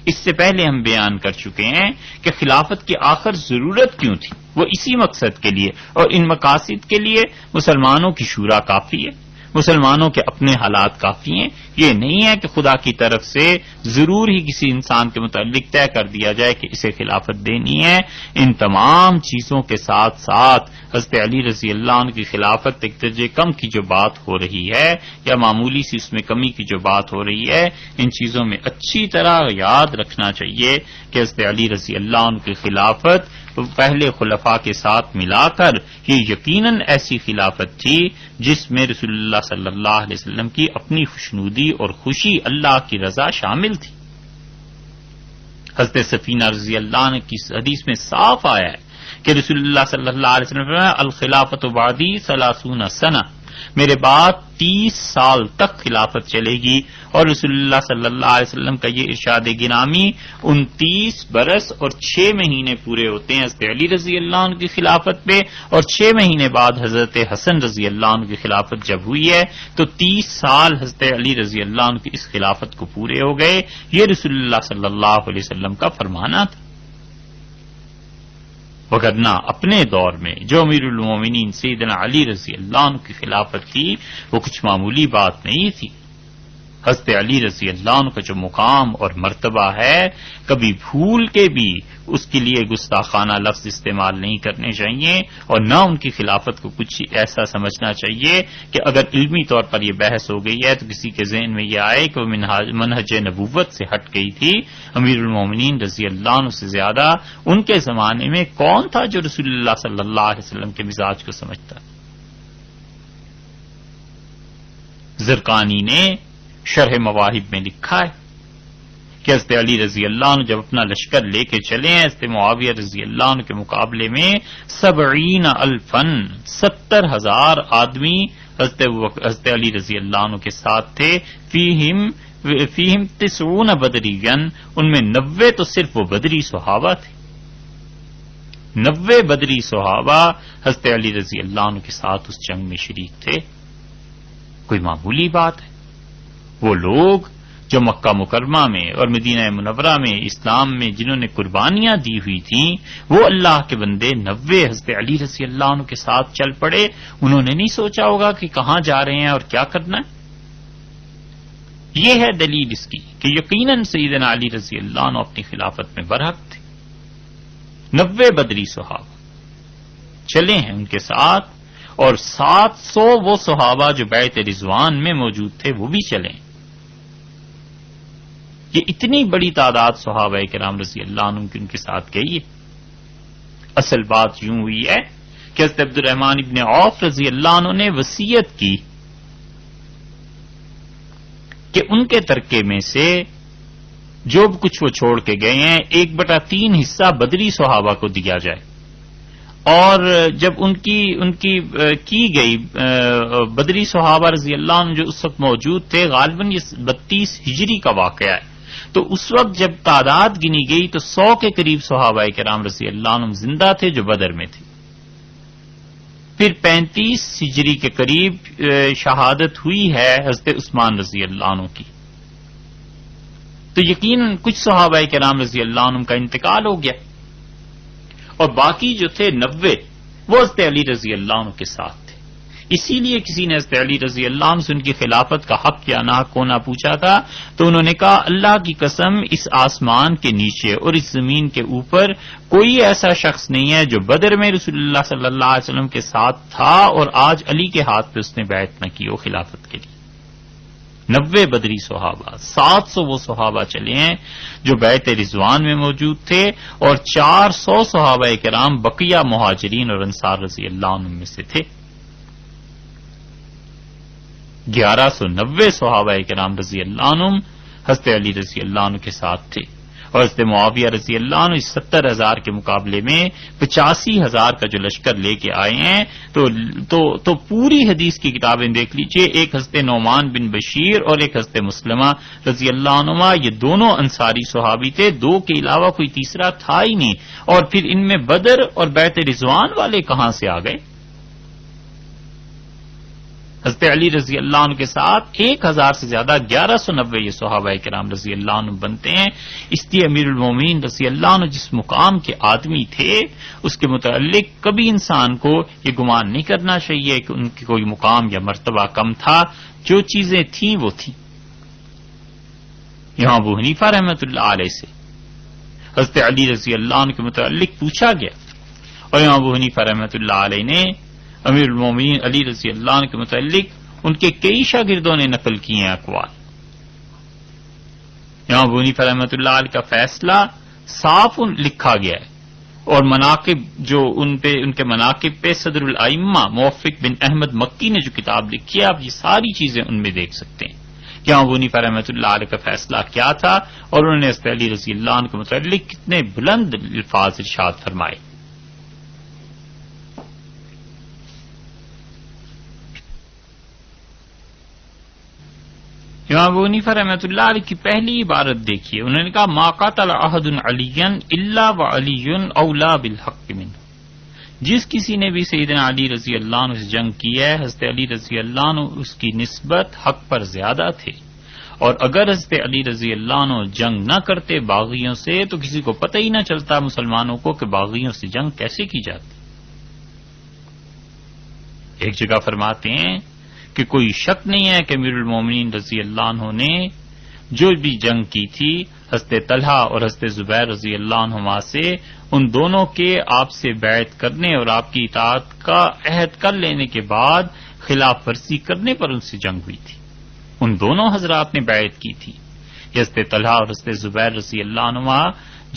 اس سے پہلے ہم بیان کر چکے ہیں کہ خلافت کی آخر ضرورت کیوں تھی، وہ اسی مقصد کے لیے، اور ان مقاصد کے لیے مسلمانوں کی شورا کافی ہے، مسلمانوں کے اپنے حالات کافی ہیں۔ یہ نہیں ہے کہ خدا کی طرف سے ضرور ہی کسی انسان کے متعلق طے کر دیا جائے کہ اسے خلافت دینی ہے۔ ان تمام چیزوں کے ساتھ ساتھ حضرت علی رضی اللہ عنہ کی خلافت ایک درجے کم کی جو بات ہو رہی ہے یا معمولی سی اس میں کمی کی جو بات ہو رہی ہے، ان چیزوں میں اچھی طرح یاد رکھنا چاہیے کہ حضرت علی رضی اللہ عنہ کی خلافت پہلے خلفاء کے ساتھ ملا کر یہ یقیناً ایسی خلافت تھی جس میں رسول اللہ صلی اللہ علیہ وسلم کی اپنی خوشنودی اور خوشی، اللہ کی رضا شامل تھی۔ حضرت سفینہ رضی اللہ عنہ کی حدیث میں صاف آیا ہے کہ رسول اللہ صلی اللہ علیہ وسلم نے فرمایا الخلافت بعدی 30 سنہ، میرے بعد 30 سال تک خلافت چلے گی، اور رسول اللہ صلی اللہ علیہ وسلم کا یہ ارشاد گرامی 29 برس اور 6 مہینے پورے ہوتے ہیں حضرت علی رضی اللہ عنہ کی خلافت پہ، اور 6 مہینے بعد حضرت حسن رضی اللہ عنہ کی خلافت جب ہوئی ہے تو 30 سال حضرت علی رضی اللہ عنہ کی اس خلافت کو پورے ہو گئے۔ یہ رسول اللہ صلی اللہ علیہ وسلم کا فرمانا تھا، وگرنہ اپنے دور میں جو امیر المومنین سیدنا علی رضی اللہ عنہ کی خلافت تھی وہ کچھ معمولی بات نہیں تھی۔ حضرت علی رضی اللہ عنہ کا جو مقام اور مرتبہ ہے، کبھی بھول کے بھی اس کے لیے گستاخانہ لفظ استعمال نہیں کرنے چاہیے، اور نہ ان کی خلافت کو کچھ ایسا سمجھنا چاہیے کہ اگر علمی طور پر یہ بحث ہو گئی ہے تو کسی کے ذہن میں یہ آئے کہ وہ منہج نبوت سے ہٹ گئی تھی۔ امیر المومنین رضی اللہ عنہ سے زیادہ ان کے زمانے میں کون تھا جو رسول اللہ صلی اللہ علیہ وسلم کے مزاج کو سمجھتا؟ زرقانی نے شرح مواہب میں لکھا ہے کہ حضرت علی رضی اللہ عنہ جب اپنا لشکر لے کے چلے ہیں حضرت معاویہ رضی اللہ عنہ کے مقابلے میں 70,000 آدمی حضرت علی رضی اللہ عنہ کے ساتھ تھے، فیہم 90 بدرین، ان میں 90 تو صرف وہ بدری صحابہ تھے۔ 90 بدری صحابہ حضرت علی رضی اللہ عنہ کے ساتھ اس جنگ میں شریک تھے۔ کوئی معمولی بات ہے؟ وہ لوگ جو مکہ مکرمہ میں اور مدینہ منورہ میں اسلام میں جنہوں نے قربانیاں دی ہوئی تھیں، وہ اللہ کے بندے 90 حضرت علی رضی اللہ عنہ کے ساتھ چل پڑے۔ انہوں نے نہیں سوچا ہوگا کہ کہاں جا رہے ہیں اور کیا کرنا ہے۔ یہ ہے دلیل اس کی کہ یقیناً سیدنا علی رضی اللہ عنہ اپنی خلافت میں برحق تھے۔ 90 بدری صحابہ چلے ہیں ان کے ساتھ، اور 700 وہ صحابہ جو بیعت رضوان میں موجود تھے وہ بھی چلے ہیں۔ یہ اتنی بڑی تعداد صحابہ کرام رضی اللہ عنہ کی ان کے ساتھ گئی ہے۔ اصل بات یوں ہوئی ہے کہ حضرت عبد الرحمن ابن عوف رضی اللہ عنہ نے وصیت کی کہ ان کے ترکے میں سے جو کچھ وہ چھوڑ کے گئے ہیں 1/3 حصہ بدری صحابہ کو دیا جائے، اور جب ان کی گئی بدری صحابہ رضی اللہ عنہ جو اس وقت موجود تھے، غالباً یہ 32 ہجری کا واقعہ ہے، تو اس وقت جب تعداد گنی گئی تو 100 کے قریب صحابہ کرام رضی اللہ عنہ زندہ تھے جو بدر میں تھے۔ پھر 35 ہجری کے قریب شہادت ہوئی ہے حضرت عثمان رضی اللہ عنہ کی، تو یقیناً کچھ صحابہ کرام رضی اللہ عنہ کا انتقال ہو گیا، اور باقی جو تھے 90 وہ حضرت علی رضی اللہ عنہ کے ساتھ تھے۔ اسی لیے کسی نے حضرت علی رضی اللہ عنہ سے ان کی خلافت کا حق یا نہ حق ہونا پوچھا تھا، تو انہوں نے کہا اللہ کی قسم اس آسمان کے نیچے اور اس زمین کے اوپر کوئی ایسا شخص نہیں ہے جو بدر میں رسول اللہ صلی اللہ علیہ وسلم کے ساتھ تھا اور آج علی کے ہاتھ پہ اس نے بیعت نہ کی ہو خلافت کے لیے۔ 90 بدری صحابہ، 700 وہ صحابہ چلے ہیں جو بیعت رضوان میں موجود تھے، اور 400 صحابہ کرام بقیہ مہاجرین اور انصار رضی اللہ عنہ میں سے تھے۔ 1190 صحابہ کرام رضی اللہ عنہ حضرت علی رضی اللہ عنہ کے ساتھ تھے، اور حضرت معاویہ رضی اللہ عنہ 70,000 کے مقابلے میں 85,000 کا جو لشکر لے کے آئے ہیں، تو پوری حدیث کی کتابیں دیکھ لیجئے، ایک حضرت نعمان بن بشیر اور ایک حضرت مسلمہ رضی اللہ عنہما، یہ دونوں انصاری صحابی تھے، 2 کے علاوہ کوئی تیسرا تھا ہی نہیں، اور پھر ان میں بدر اور بیعت رضوان والے کہاں سے آ گئے؟ حضرت علی رضی اللہ عنہ کے ساتھ 1000 سے زیادہ 1190 یہ صحابہ کرام رضی اللہ عنہ بنتے ہیں۔ اس لیے امیر المومنین رضی اللہ عنہ جس مقام کے آدمی تھے اس کے متعلق کبھی انسان کو یہ گمان نہیں کرنا چاہیے کہ ان کی کوئی مقام یا مرتبہ کم تھا، جو چیزیں تھیں وہ تھیں۔ یہاں ابو حنیفہ رحمۃ اللہ علیہ سے حضرت علی رضی اللہ عنہ کے متعلق پوچھا گیا، اور یہاں ابو حنیفہ رحمۃ اللہ علیہ نے امیر المومنین علی رضی اللہ عنہ کے متعلق ان کے کئی شاگردوں نے نقل کیے ہیں اقوال۔ یہاں ابو حنیفہ رحمۃ اللہ علیہ کا فیصلہ صاف لکھا گیا ہے، اور مناقب جو ان کے مناقب پہ صدر الائمہ موفق بن احمد مکی نے جو کتاب لکھی ہے، آپ یہ ساری چیزیں ان میں دیکھ سکتے ہیں کہ ابو حنیفہ رحمۃ اللہ علیہ کا فیصلہ کیا تھا، اور انہوں نے حضرت علی رضی اللہ عنہ کے متعلق کتنے بلند الفاظ ارشاد فرمائے۔ امام ابو حنیفہ رحمۃ اللہ علیہ کی پہلی عبارت دیکھیے، انہوں نے کہا ما قتل احد علی الا وعلی اولا بالحق منہ، جس کسی نے بھی سیدنا علی رضی اللہ عنہ سے جنگ کی ہے، حضرت علی رضی اللہ عنہ اس کی نسبت حق پر زیادہ تھے، اور اگر حضرت علی رضی اللہ عنہ جنگ نہ کرتے باغیوں سے تو کسی کو پتہ ہی نہ چلتا مسلمانوں کو کہ باغیوں سے جنگ کیسے کی جاتی۔ ایک جگہ فرماتے ہیں کہ کوئی شک نہیں ہے کہ امیر المومنین رضی اللہ عنہ نے جو بھی جنگ کی تھی حضرت طلحہ اور حضرت زبیر رضی اللہ عنہما سے، ان دونوں کے آپ سے بیعت کرنے اور آپ کی اطاعت کا عہد کر لینے کے بعد خلاف ورزی کرنے پر ان سے جنگ ہوئی تھی۔ ان دونوں حضرات نے بیعت کی تھی۔ حضرت طلحہ اور حضرت زبیر رضی اللہ عنہما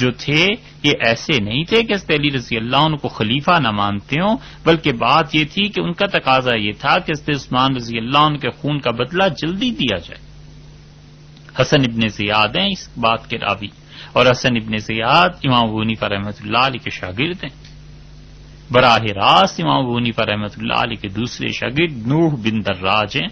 جو تھے یہ ایسے نہیں تھے کہ حضرت علی رضی اللہ عنہ کو خلیفہ نہ مانتے ہوں، بلکہ بات یہ تھی کہ ان کا تقاضا یہ تھا کہ حضرت عثمان رضی اللہ عنہ کے خون کا بدلہ جلدی دیا جائے۔ حسن ابن زیاد ہیں اس بات کے راوی، اور حسن ابن زیاد امام ابو حنیفہ رحمۃ اللہ علیہ کے شاگرد ہیں۔ براہ راست امام ابو حنیفہ رحمۃ اللہ علیہ کے دوسرے شاگرد نوح بن دراج ہیں۔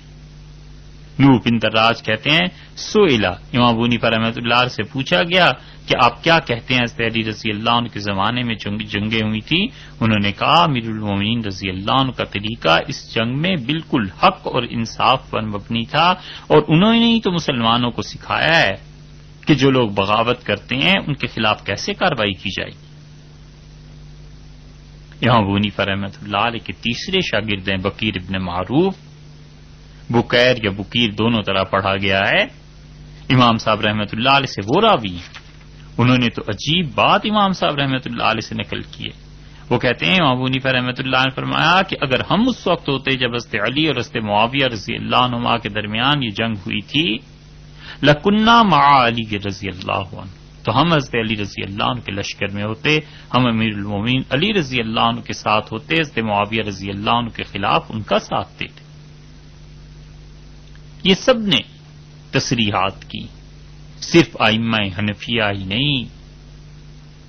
نوح بن دراج کہتے ہیں سئلا، امام ابو حنیفہ رحمۃ اللہ علیہ سے پوچھا گیا کہ آپ کیا کہتے ہیں حضرت علی رضی اللہ عنہ کے زمانے میں جنگیں ہوئی تھی؟ انہوں نے کہا امیر المومنین رضی اللہ عنہ کا طریقہ اس جنگ میں بالکل حق اور انصاف پر مبنی تھا، اور انہوں نے ہی تو مسلمانوں کو سکھایا ہے کہ جو لوگ بغاوت کرتے ہیں ان کے خلاف کیسے کارروائی کی جائے گی۔ یہاں ابو حنیفہ رحمۃ اللہ علیہ کے تیسرے شاگرد ہیں بکیر ابن معروف، بکیر یا بکیر دونوں طرح پڑھا گیا ہے۔ امام صاحب رحمۃ اللہ علیہ سے وہ راوی ہیں، انہوں نے تو عجیب بات امام صاحب رحمۃ اللہ علیہ سے نقل کی ہے۔ وہ کہتے ہیں امام ابو حنیفہ رحمۃ اللہ نے فرمایا کہ اگر ہم اس وقت ہوتے جب حضرت علی اور حضرت معاویہ رضی اللہ عنہما کے درمیان یہ جنگ ہوئی تھی، لکنہ مع علی رضی اللہ عنہ، تو ہم حضرت علی رضی اللہ عنہ کے لشکر میں ہوتے، ہم امیر المومنین علی رضی اللہ عنہ کے ساتھ ہوتے، حضرت معاویہ رضی اللہ عنہ کے خلاف ان کا ساتھ دیتے۔ یہ سب نے تصریحات کی، صرف ائمہ حنفیہ ہی نہیں،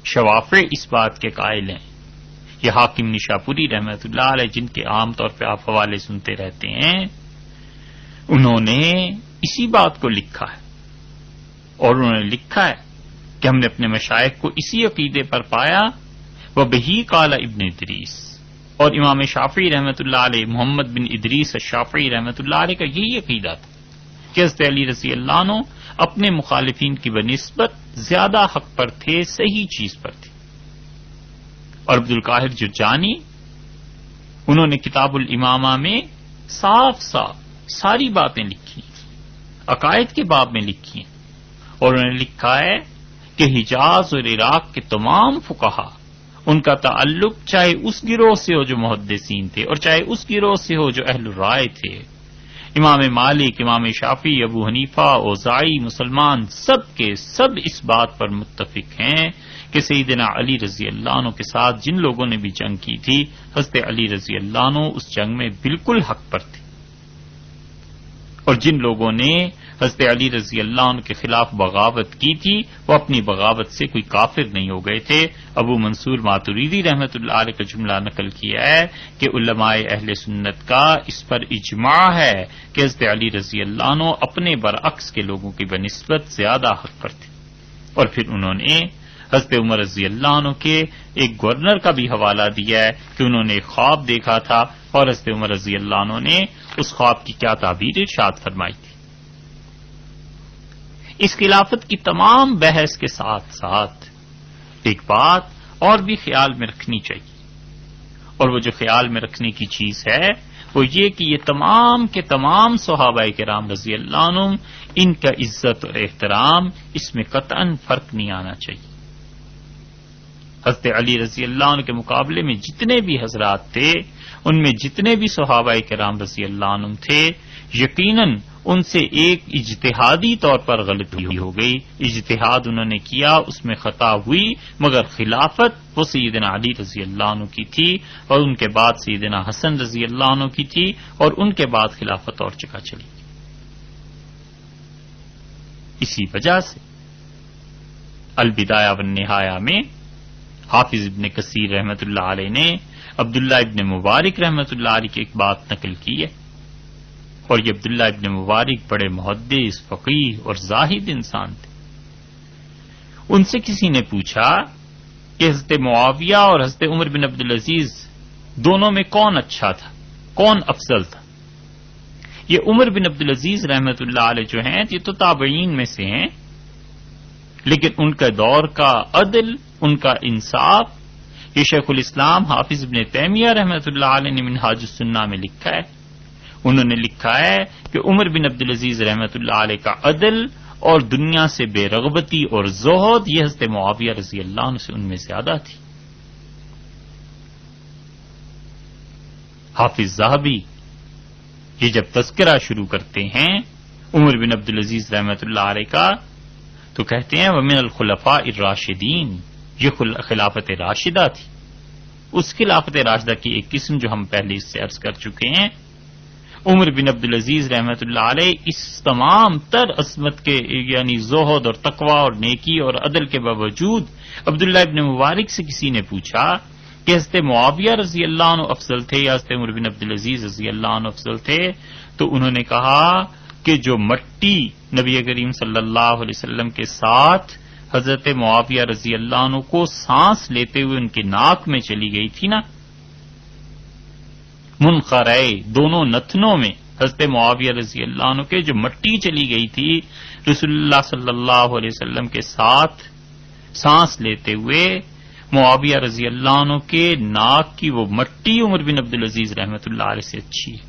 شوافع اس بات کے قائل ہیں۔ یہ حاکم نشاپوری رحمۃ اللہ علیہ جن کے عام طور پہ آپ حوالے سنتے رہتے ہیں، انہوں نے اسی بات کو لکھا ہے، اور انہوں نے لکھا ہے کہ ہم نے اپنے مشائخ کو اسی عقیدے پر پایا، وبہی قال ابن ادریس، اور امام شافعی رحمۃ اللہ علیہ محمد بن ادریس الشافعی رحمۃ اللہ علیہ کا یہی عقیدہ تھا کہ حضرت علی رضی اللہ عنہ اپنے مخالفین کی بنسبت زیادہ حق پر تھے، صحیح چیز پر تھے۔ اور عبد القاہر جرجانی انہوں نے کتاب الامامہ میں صاف صاف ساری باتیں لکھی، عقائد کے باب میں لکھی ہیں، اور انہوں نے لکھا ہے کہ حجاز اور عراق کے تمام فقہا ان کا تعلق چاہے اس گروہ سے ہو جو محدثین تھے اور چاہے اس گروہ سے ہو جو اہل الرائے تھے، امام مالک، امام شافعی، ابو حنیفہ، اوزاعی، مسلمان سب کے سب اس بات پر متفق ہیں کہ سیدنا علی رضی اللہ عنہ کے ساتھ جن لوگوں نے بھی جنگ کی تھی، حضرت علی رضی اللہ عنہ اس جنگ میں بالکل حق پر تھے، اور جن لوگوں نے حضرت علی رضی اللہ عنہ کے خلاف بغاوت کی تھی وہ اپنی بغاوت سے کوئی کافر نہیں ہو گئے تھے۔ ابو منصور ماتریدی رحمۃ اللہ علیہ کا جملہ نقل کیا ہے کہ علماء اہل سنت کا اس پر اجماع ہے کہ حضرت علی رضی اللہ عنہ اپنے برعکس کے لوگوں کی بنسبت زیادہ حق پر تھے۔ اور پھر انہوں نے حضرت عمر رضی اللہ عنہ کے ایک گورنر کا بھی حوالہ دیا ہے کہ انہوں نے ایک خواب دیکھا تھا، اور حضرت عمر رضی اللہ عنہ نے اس خواب کی کیا تعبیر ارشاد فرمائی تھی۔ اس خلافت کی تمام بحث کے ساتھ ساتھ ایک بات اور بھی خیال میں رکھنی چاہیے، اور وہ جو خیال میں رکھنے کی چیز ہے وہ یہ کہ یہ تمام کے تمام صحابہ کرام رضی اللہ عنہم، ان کا عزت اور احترام اس میں قطعاً فرق نہیں آنا چاہیے۔ حضرت علی رضی اللہ عنہ کے مقابلے میں جتنے بھی حضرات تھے، ان میں جتنے بھی صحابہ کرام رضی اللہ عنہم تھے، یقیناً ان سے ایک اجتہادی طور پر غلطی ہو گئی، اجتہاد انہوں نے کیا، اس میں خطا ہوئی، مگر خلافت وہ سیدنا علی رضی اللہ عنہ کی تھی، اور ان کے بعد سیدنا حسن رضی اللہ عنہ کی تھی، اور ان کے بعد خلافت اور جگہ چلی گئی۔ اسی وجہ سے البدایہ والنہایہ میں حافظ ابن کثیر رحمۃ اللہ علیہ نے عبداللہ ابن مبارک رحمۃ اللہ علیہ کی ایک بات نقل کی ہے، اور یہ عبداللہ ابن مبارک بڑے محدث، فقیہ اور زاہد انسان تھے. ان سے کسی نے پوچھا کہ حضرت معاویہ اور حضرت عمر بن عبدالعزیز دونوں میں کون اچھا تھا، کون افضل تھا؟ یہ عمر بن عبدالعزیز رحمت اللہ علیہ جو ہیں یہ تو تابعین میں سے ہیں، لیکن ان کا دور کا عدل، ان کا انصاف، یہ شیخ الاسلام حافظ ابن تیمیہ رحمت اللہ علیہ نے منہاج السنہ میں لکھا ہے. انہوں نے لکھا ہے کہ عمر بن عبدالعزیز رحمت اللہ علیہ کا عدل اور دنیا سے بے رغبتی اور زہد یہ حضرت معاویہ رضی اللہ عنہ سے ان میں زیادہ تھی. حافظ ذہبی یہ جب تذکرہ شروع کرتے ہیں عمر بن عبدالعزیز رحمت اللہ علیہ کا تو کہتے ہیں ومن الخلفاء الراشدین، یہ خلافت راشدہ تھی. اس خلافت راشدہ کی ایک قسم جو ہم پہلے اس سے عرض کر چکے ہیں. عمر بن عبدالعزیز رحمت اللہ علیہ اس تمام تر عظمت کے یعنی زہد اور تقوی اور نیکی اور عدل کے باوجود عبداللہ ابن مبارک سے کسی نے پوچھا کہ حضرت معاویہ رضی اللہ عنہ افضل تھے یا حضرت عمر بن عبدالعزیز رضی اللہ عنہ افضل تھے، تو انہوں نے کہا کہ جو مٹی نبی کریم صلی اللہ علیہ وسلم کے ساتھ حضرت معاویہ رضی اللہ عنہ کو سانس لیتے ہوئے ان کے ناک میں چلی گئی تھی نا، منخرے دونوں نتنوں میں حضرت معاویہ رضی اللہ عنہ کے جو مٹی چلی گئی تھی رسول اللہ صلی اللہ علیہ وسلم کے ساتھ سانس لیتے ہوئے معاویہ رضی اللہ عنہ کے ناک کی وہ مٹی عمر بن عبدالعزیز رحمت اللہ علیہ سے اچھی ہے.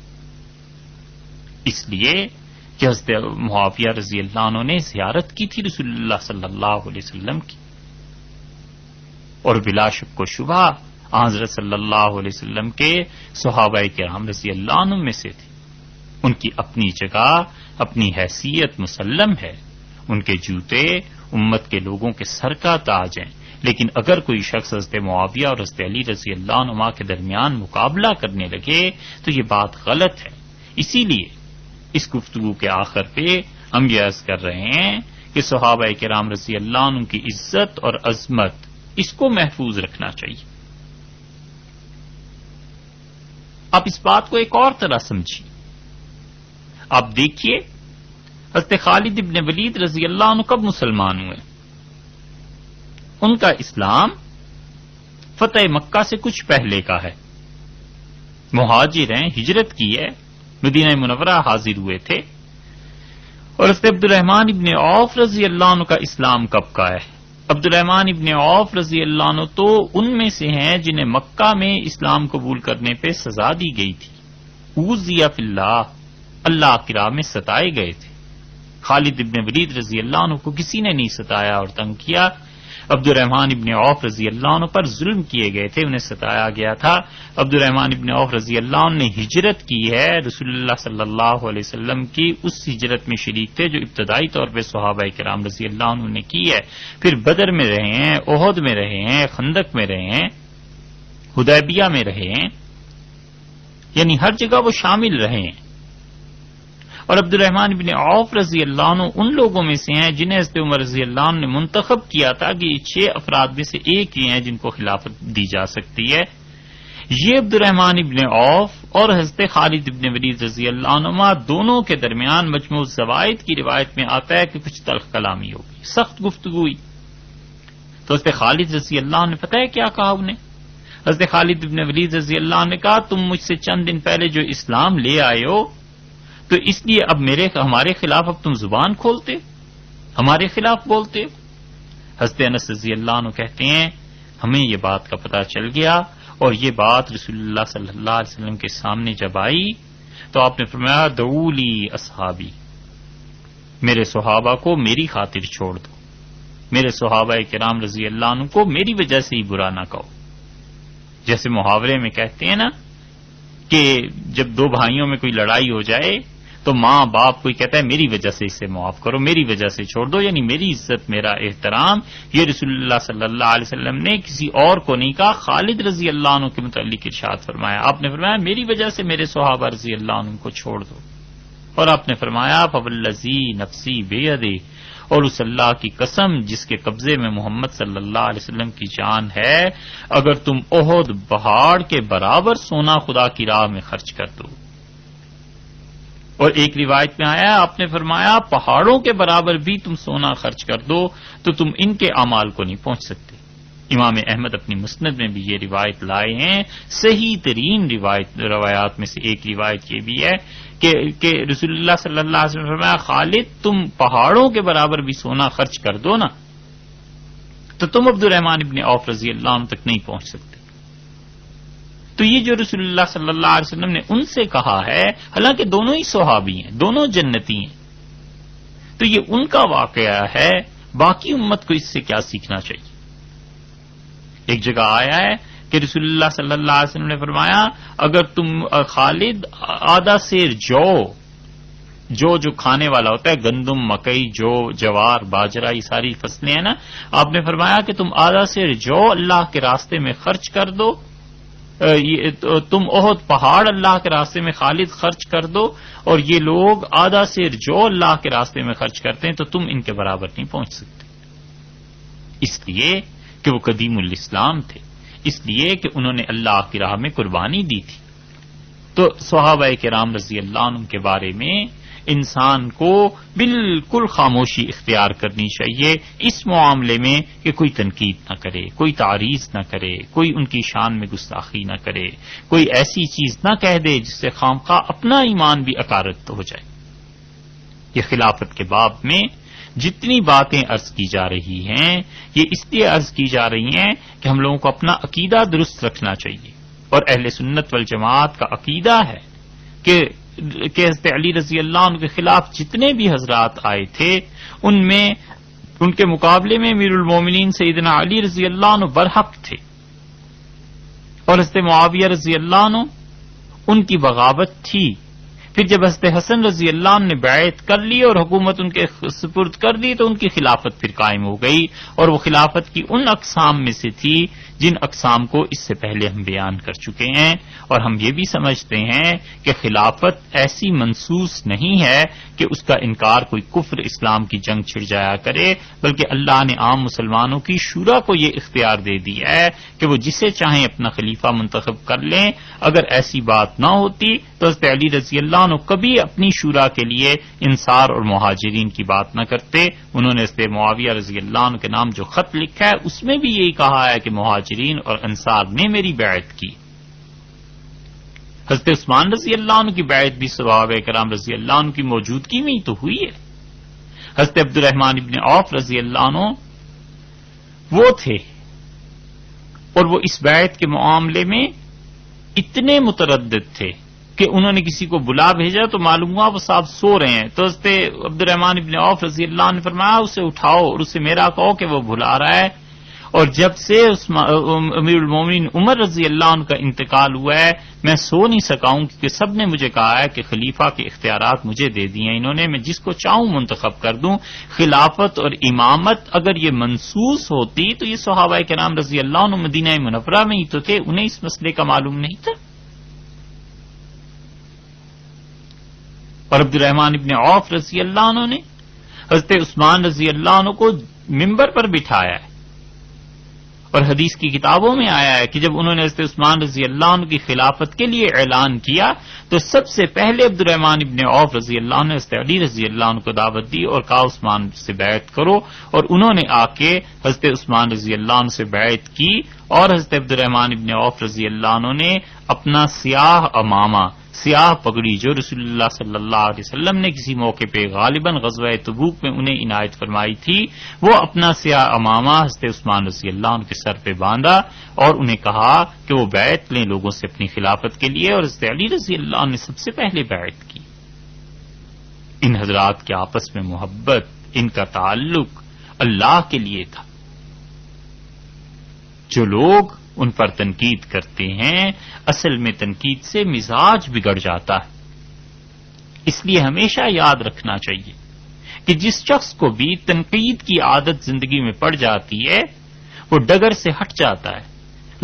اس لیے کہ حضرت معاویہ رضی اللہ عنہ نے زیارت کی تھی رسول اللہ صلی اللہ علیہ وسلم کی، اور بلا شک و شبہ حضرت صلی اللہ علیہ وسلم کے صحابہ کرام رضی اللہ عنہ میں سے تھے. ان کی اپنی جگہ، اپنی حیثیت مسلم ہے، ان کے جوتے امت کے لوگوں کے سر کا تاج ہیں. لیکن اگر کوئی شخص حضرت معاویہ اور حضرت علی رضی اللہ عنہما کے درمیان مقابلہ کرنے لگے تو یہ بات غلط ہے. اسی لیے اس گفتگو کے آخر پہ ہم یہ عرض کر رہے ہیں کہ صحابہ کرام رضی اللہ عنہ کی عزت اور عظمت اس کو محفوظ رکھنا چاہیے. آپ اس بات کو ایک اور طرح سمجھیے. آپ دیکھیے حضرت خالد ابن ولید رضی اللہ عنہ کب مسلمان ہوئے؟ ان کا اسلام فتح مکہ سے کچھ پہلے کا ہے. مہاجر ہیں، ہجرت کی ہے، مدینہ منورہ حاضر ہوئے تھے. اور حضرت عبد الرحمن ابن عوف رضی اللہ عنہ کا اسلام کب کا ہے؟ عبد الرحمن ابن عوف رضی اللہ عنہ تو ان میں سے ہیں جنہیں مکہ میں اسلام قبول کرنے پہ سزا دی گئی تھی. اوذی فی اللہ، اللہ کی راہ میں ستائے گئے تھے. خالد ابن ولید رضی اللہ عنہ کو کسی نے نہیں ستایا اور تنگ کیا. عبد الرحمن ابن عوف رضی اللہ عنہ پر ظلم کیے گئے تھے، انہیں ستایا گیا تھا. عبد الرحمن ابن عوف رضی اللہ عنہ نے ہجرت کی ہے، رسول اللہ صلی اللہ علیہ وسلم کی اس ہجرت میں شریک تھے جو ابتدائی طور پہ صحابہ کرام رضی اللہ عنہ نے کی ہے. پھر بدر میں رہے ہیں، احد میں رہے ہیں، خندق میں رہے ہیں، حدیبیہ میں رہے ہیں، یعنی ہر جگہ وہ شامل رہے ہیں. اور عبد الرحمن ابن عوف رضی اللہ عنہ ان لوگوں میں سے ہیں جنہیں حضرت عمر رضی اللہ عنہ نے منتخب کیا تھا کہ یہ 6 افراد میں سے ایک ہی ہیں جن کو خلافت دی جا سکتی ہے. یہ عبد الرحمن ابن عوف اور حضرت خالد ابن ولید رضی اللہ عنہما دونوں کے درمیان مجموع الزوائد کی روایت میں آتا ہے کہ کچھ تلخ کلامی ہو گئی، سخت گفتگو ہوئی. تو حضرت خالد رضی اللہ عنہ نے پتہ ہے کیا کہا انہیں؟ حضرت خالد ابن ولید رضی اللہ عنہ نے کہا تم مجھ سے چند دن پہلے جو اسلام لے آئے ہو تو اس لیے اب ہمارے خلاف اب تم زبان کھولتے، ہمارے خلاف بولتے. حضرت انس رضی اللہ عنہ کہتے ہیں ہمیں یہ بات کا پتہ چل گیا اور یہ بات رسول اللہ صلی اللہ علیہ وسلم کے سامنے جب آئی تو آپ نے فرمایا دعولی اصحابی، میرے صحابہ کو میری خاطر چھوڑ دو، میرے صحابہ کرام رضی اللہ عنہ کو میری وجہ سے ہی برا نہ کہو. جیسے محاورے میں کہتے ہیں نا کہ جب 2 بھائیوں میں کوئی لڑائی ہو جائے تو ماں باپ کوئی کہتا ہے میری وجہ سے اسے معاف کرو، میری وجہ سے چھوڑ دو، یعنی میری عزت، میرا احترام. یہ رسول اللہ صلی اللہ علیہ وسلم نے کسی اور کو نہیں کہا، خالد رضی اللہ عنہ کے متعلق ارشاد فرمایا. آپ نے فرمایا میری وجہ سے میرے صحابہ رضی اللہ عنہ کو چھوڑ دو. اور آپ نے فرمایا فوالذی نفسی بیدہ، اور اس اللہ کی قسم جس کے قبضے میں محمد صلی اللہ علیہ وسلم کی جان ہے، اگر تم احد پہاڑ کے برابر سونا خدا کی راہ میں خرچ کر دو اور ایک روایت میں آیا آپ نے فرمایا پہاڑوں کے برابر بھی تم سونا خرچ کر دو تو تم ان کے اعمال کو نہیں پہنچ سکتے۔ امام احمد اپنی مسند میں بھی یہ روایت لائے ہیں۔ صحیح ترین روایات میں سے ایک روایت یہ بھی ہے کہ رسول اللہ صلی اللہ علیہ وسلم نے فرمایا خالد تم پہاڑوں کے برابر بھی سونا خرچ کر دو نا تو تم عبد الرحمن ابن عوف رضی اللہ عنہ تک نہیں پہنچ سکتے۔ تو یہ جو رسول اللہ صلی اللہ علیہ وسلم نے ان سے کہا ہے، حالانکہ دونوں ہی صحابی ہیں، دونوں جنتی ہیں، تو یہ ان کا واقعہ ہے، باقی امت کو اس سے کیا سیکھنا چاہیے؟ ایک جگہ آیا ہے کہ رسول اللہ صلی اللہ علیہ وسلم نے فرمایا اگر تم خالد آدھا سیر جو کھانے والا ہوتا ہے، گندم، مکئی، جو، جوار، باجرہ، یہ ساری فصلیں ہیں نا، آپ نے فرمایا کہ تم آدھا سیر جو اللہ کے راستے میں خرچ کر دو، تم احد پہاڑ اللہ کے راستے میں خالد خرچ کر دو، اور یہ لوگ آدھا سیر جو اللہ کے راستے میں خرچ کرتے ہیں تو تم ان کے برابر نہیں پہنچ سکتے، اس لیے کہ وہ قدیم الاسلام تھے، اس لیے کہ انہوں نے اللہ کی راہ میں قربانی دی تھی۔ تو صحابہ کرام رضی اللہ عنہ کے بارے میں انسان کو بالکل خاموشی اختیار کرنی چاہیے اس معاملے میں کہ کوئی تنقید نہ کرے، کوئی تعریض نہ کرے، کوئی ان کی شان میں گستاخی نہ کرے، کوئی ایسی چیز نہ کہہ دے جس سے خامخواہ اپنا ایمان بھی اکارت ہو جائے۔ یہ خلافت کے باب میں جتنی باتیں عرض کی جا رہی ہیں یہ اس لیے عرض کی جا رہی ہیں کہ ہم لوگوں کو اپنا عقیدہ درست رکھنا چاہیے، اور اہل سنت والجماعت کا عقیدہ ہے کہ حضرت علی رضی اللہ عنہ کے خلاف جتنے بھی حضرات آئے تھے ان کے مقابلے میں امیر المومنین سیدنا علی رضی اللہ عنہ برحق تھے، اور حضرت معاویہ رضی اللہ عنہ ان کی بغاوت تھی۔ پھر جب حضرت حسن رضی اللہ عنہ نے بیعت کر لی اور حکومت ان کے سپرد کر دی تو ان کی خلافت پھر قائم ہو گئی، اور وہ خلافت کی ان اقسام میں سے تھی جن اقسام کو اس سے پہلے ہم بیان کر چکے ہیں، اور ہم یہ بھی سمجھتے ہیں کہ خلافت ایسی منسوس نہیں ہے کہ اس کا انکار کوئی کفر اسلام کی جنگ چھڑ جایا کرے، بلکہ اللہ نے عام مسلمانوں کی شورا کو یہ اختیار دے دیا ہے کہ وہ جسے چاہیں اپنا خلیفہ منتخب کر لیں۔ اگر ایسی بات نہ ہوتی تو حضرت علی رضی اللہ عنہ کبھی اپنی شورا کے لیے انصار اور مہاجرین کی بات نہ کرتے۔ انہوں نے حضرت معاویہ رضی اللہ عنہ کے نام جو خط لکھا ہے اس میں بھی یہی کہا ہے کہ مہاجرین اور انصار نے میری بیعت کی۔ حضرت عثمان رضی اللہ عنہ کی بیعت بھی صحابہ کرام رضی اللہ عنہ کی موجودگی میں ہی تو ہوئی ہے۔ حضرت عبد الرحمن ابن عوف رضی اللہ عنہ وہ تھے، اور وہ اس بیعت کے معاملے میں اتنے متردد تھے کہ انہوں نے کسی کو بلا بھیجا تو معلوم ہوا وہ صاحب سو رہے ہیں، تو حضرت عبد الرحمن ابن عوف رضی اللہ عنہ نے فرمایا اسے اٹھاؤ اور اسے میرا کہو کہ وہ بلا رہا ہے۔ اور جب سے امیر المومنین عمر رضی اللہ عنہ کا انتقال ہوا ہے میں سو نہیں سکا ہوں، کیونکہ سب نے مجھے کہا ہے کہ خلیفہ کے اختیارات مجھے دے دیے ہیں انہوں نے، میں جس کو چاہوں منتخب کر دوں۔ خلافت اور امامت اگر یہ منسوس ہوتی تو یہ صحابہ کرام رضی اللہ عنہ مدینہ منورہ میں ہی تو تھے، انہیں اس مسئلے کا معلوم نہیں تھا۔ اور عبد الرحمن ابن عوف رضی اللہ عنہ نے حضرت عثمان رضی اللہ عنہ کو ممبر پر بٹھایا ہے، اور حدیث کی کتابوں میں آیا ہے کہ جب انہوں نے حضرت عثمان رضی اللہ عنہ کی خلافت کے لیے اعلان کیا تو سب سے پہلے عبد الرحمن ابن عوف رضی اللہ عنہ نے حضرت علی رضی اللہ عنہ کو دعوت دی اور کہا عثمان سے بیعت کرو، اور انہوں نے آ کے حضرت عثمان رضی اللہ عنہ سے بیعت کی، اور حضرت عبد الرحمن ابن عوف رضی اللہ عنہ نے اپنا سیاہ امامہ، سیاہ پگڑی جو رسول اللہ صلی اللہ علیہ وسلم نے کسی موقع پہ غالباً غزوہ تبوک میں انہیں عنایت فرمائی تھی، وہ اپنا سیاہ امامہ حضرت عثمان رضی اللہ عنہ کے سر پہ باندھا اور انہیں کہا کہ وہ بیعت لیں لوگوں سے اپنی خلافت کے لیے، اور حضرت علی رضی اللہ عنہ نے سب سے پہلے بیعت کی۔ ان حضرات کے آپس میں محبت، ان کا تعلق اللہ کے لیے تھا۔ جو لوگ ان پر تنقید کرتے ہیں اصل میں تنقید سے مزاج بگڑ جاتا ہے، اس لیے ہمیشہ یاد رکھنا چاہیے کہ جس شخص کو بھی تنقید کی عادت زندگی میں پڑ جاتی ہے وہ ڈگر سے ہٹ جاتا ہے۔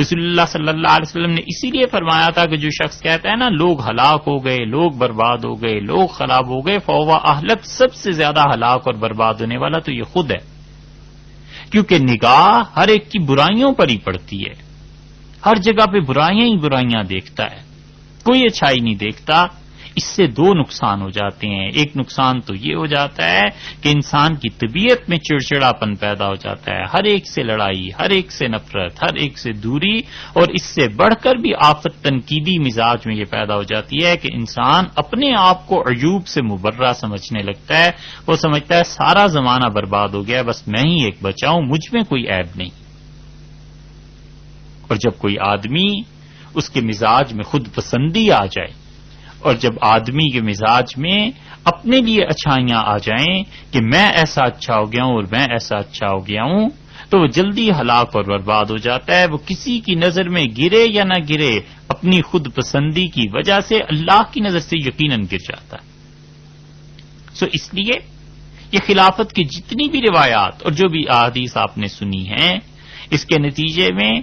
رسول اللہ صلی اللہ علیہ وسلم نے اسی لیے فرمایا تھا کہ جو شخص کہتا ہے نا لوگ ہلاک ہو گئے، لوگ برباد ہو گئے، لوگ خراب ہو گئے، فہو اہلک، سب سے زیادہ ہلاک اور برباد ہونے والا تو یہ خود ہے، کیونکہ نگاہ ہر ایک کی برائیوں پر ہی پڑتی ہے، ہر جگہ پہ برائیاں ہی برائیاں دیکھتا ہے، کوئی اچھائی نہیں دیکھتا۔ اس سے دو نقصان ہو جاتے ہیں. ایک نقصان تو یہ ہو جاتا ہے کہ انسان کی طبیعت میں چڑچڑاپن پیدا ہو جاتا ہے، ہر ایک سے لڑائی، ہر ایک سے نفرت، ہر ایک سے دوری، اور اس سے بڑھ کر بھی آفت تنقیدی مزاج میں یہ پیدا ہو جاتی ہے کہ انسان اپنے آپ کو عیوب سے مبرہ سمجھنے لگتا ہے. وہ سمجھتا ہے سارا زمانہ برباد ہو گیا، بس میں ہی ایک بچا ہوں، مجھ میں کوئی عیب نہیں. اور جب کوئی آدمی اس کے مزاج میں خود پسندی آ جائے، اور جب آدمی کے مزاج میں اپنے لیے اچھائیاں آ جائیں کہ میں ایسا اچھا ہو گیا ہوں اور میں ایسا اچھا ہو گیا ہوں، تو وہ جلدی ہلاک اور برباد ہو جاتا ہے. وہ کسی کی نظر میں گرے یا نہ گرے، اپنی خود پسندی کی وجہ سے اللہ کی نظر سے یقیناً گر جاتا ہے. اس لیے یہ خلافت کی جتنی بھی روایات اور جو بھی احادیث آپ نے سنی ہیں، اس کے نتیجے میں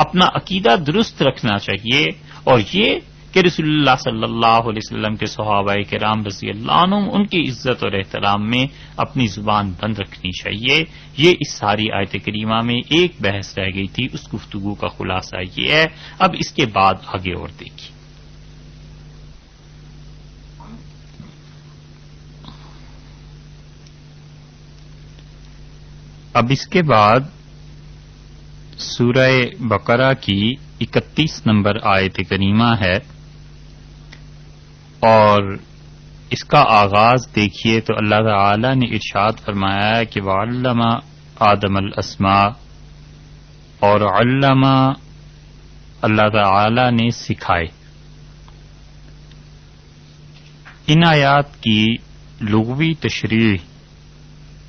اپنا عقیدہ درست رکھنا چاہیے، اور یہ کہ رسول اللہ صلی اللہ علیہ وسلم کے صحابہ کرام رضی اللہ عنہم ان کی عزت اور احترام میں اپنی زبان بند رکھنی چاہیے. یہ اس ساری آیت کریمہ میں ایک بحث رہ گئی تھی، اس گفتگو کا خلاصہ یہ ہے. اب اس کے بعد آگے اور دیکھیے. اب اس کے بعد سورہ بقرہ کی 31 نمبر آیت کریمہ ہے، اور اس کا آغاز دیکھیے تو اللہ تعالی نے ارشاد فرمایا ہے کہ وَعَلَّمَ آدم الاسماء، اور علم اللہ تعالی نے سکھائے. ان آیات کی لغوی تشریح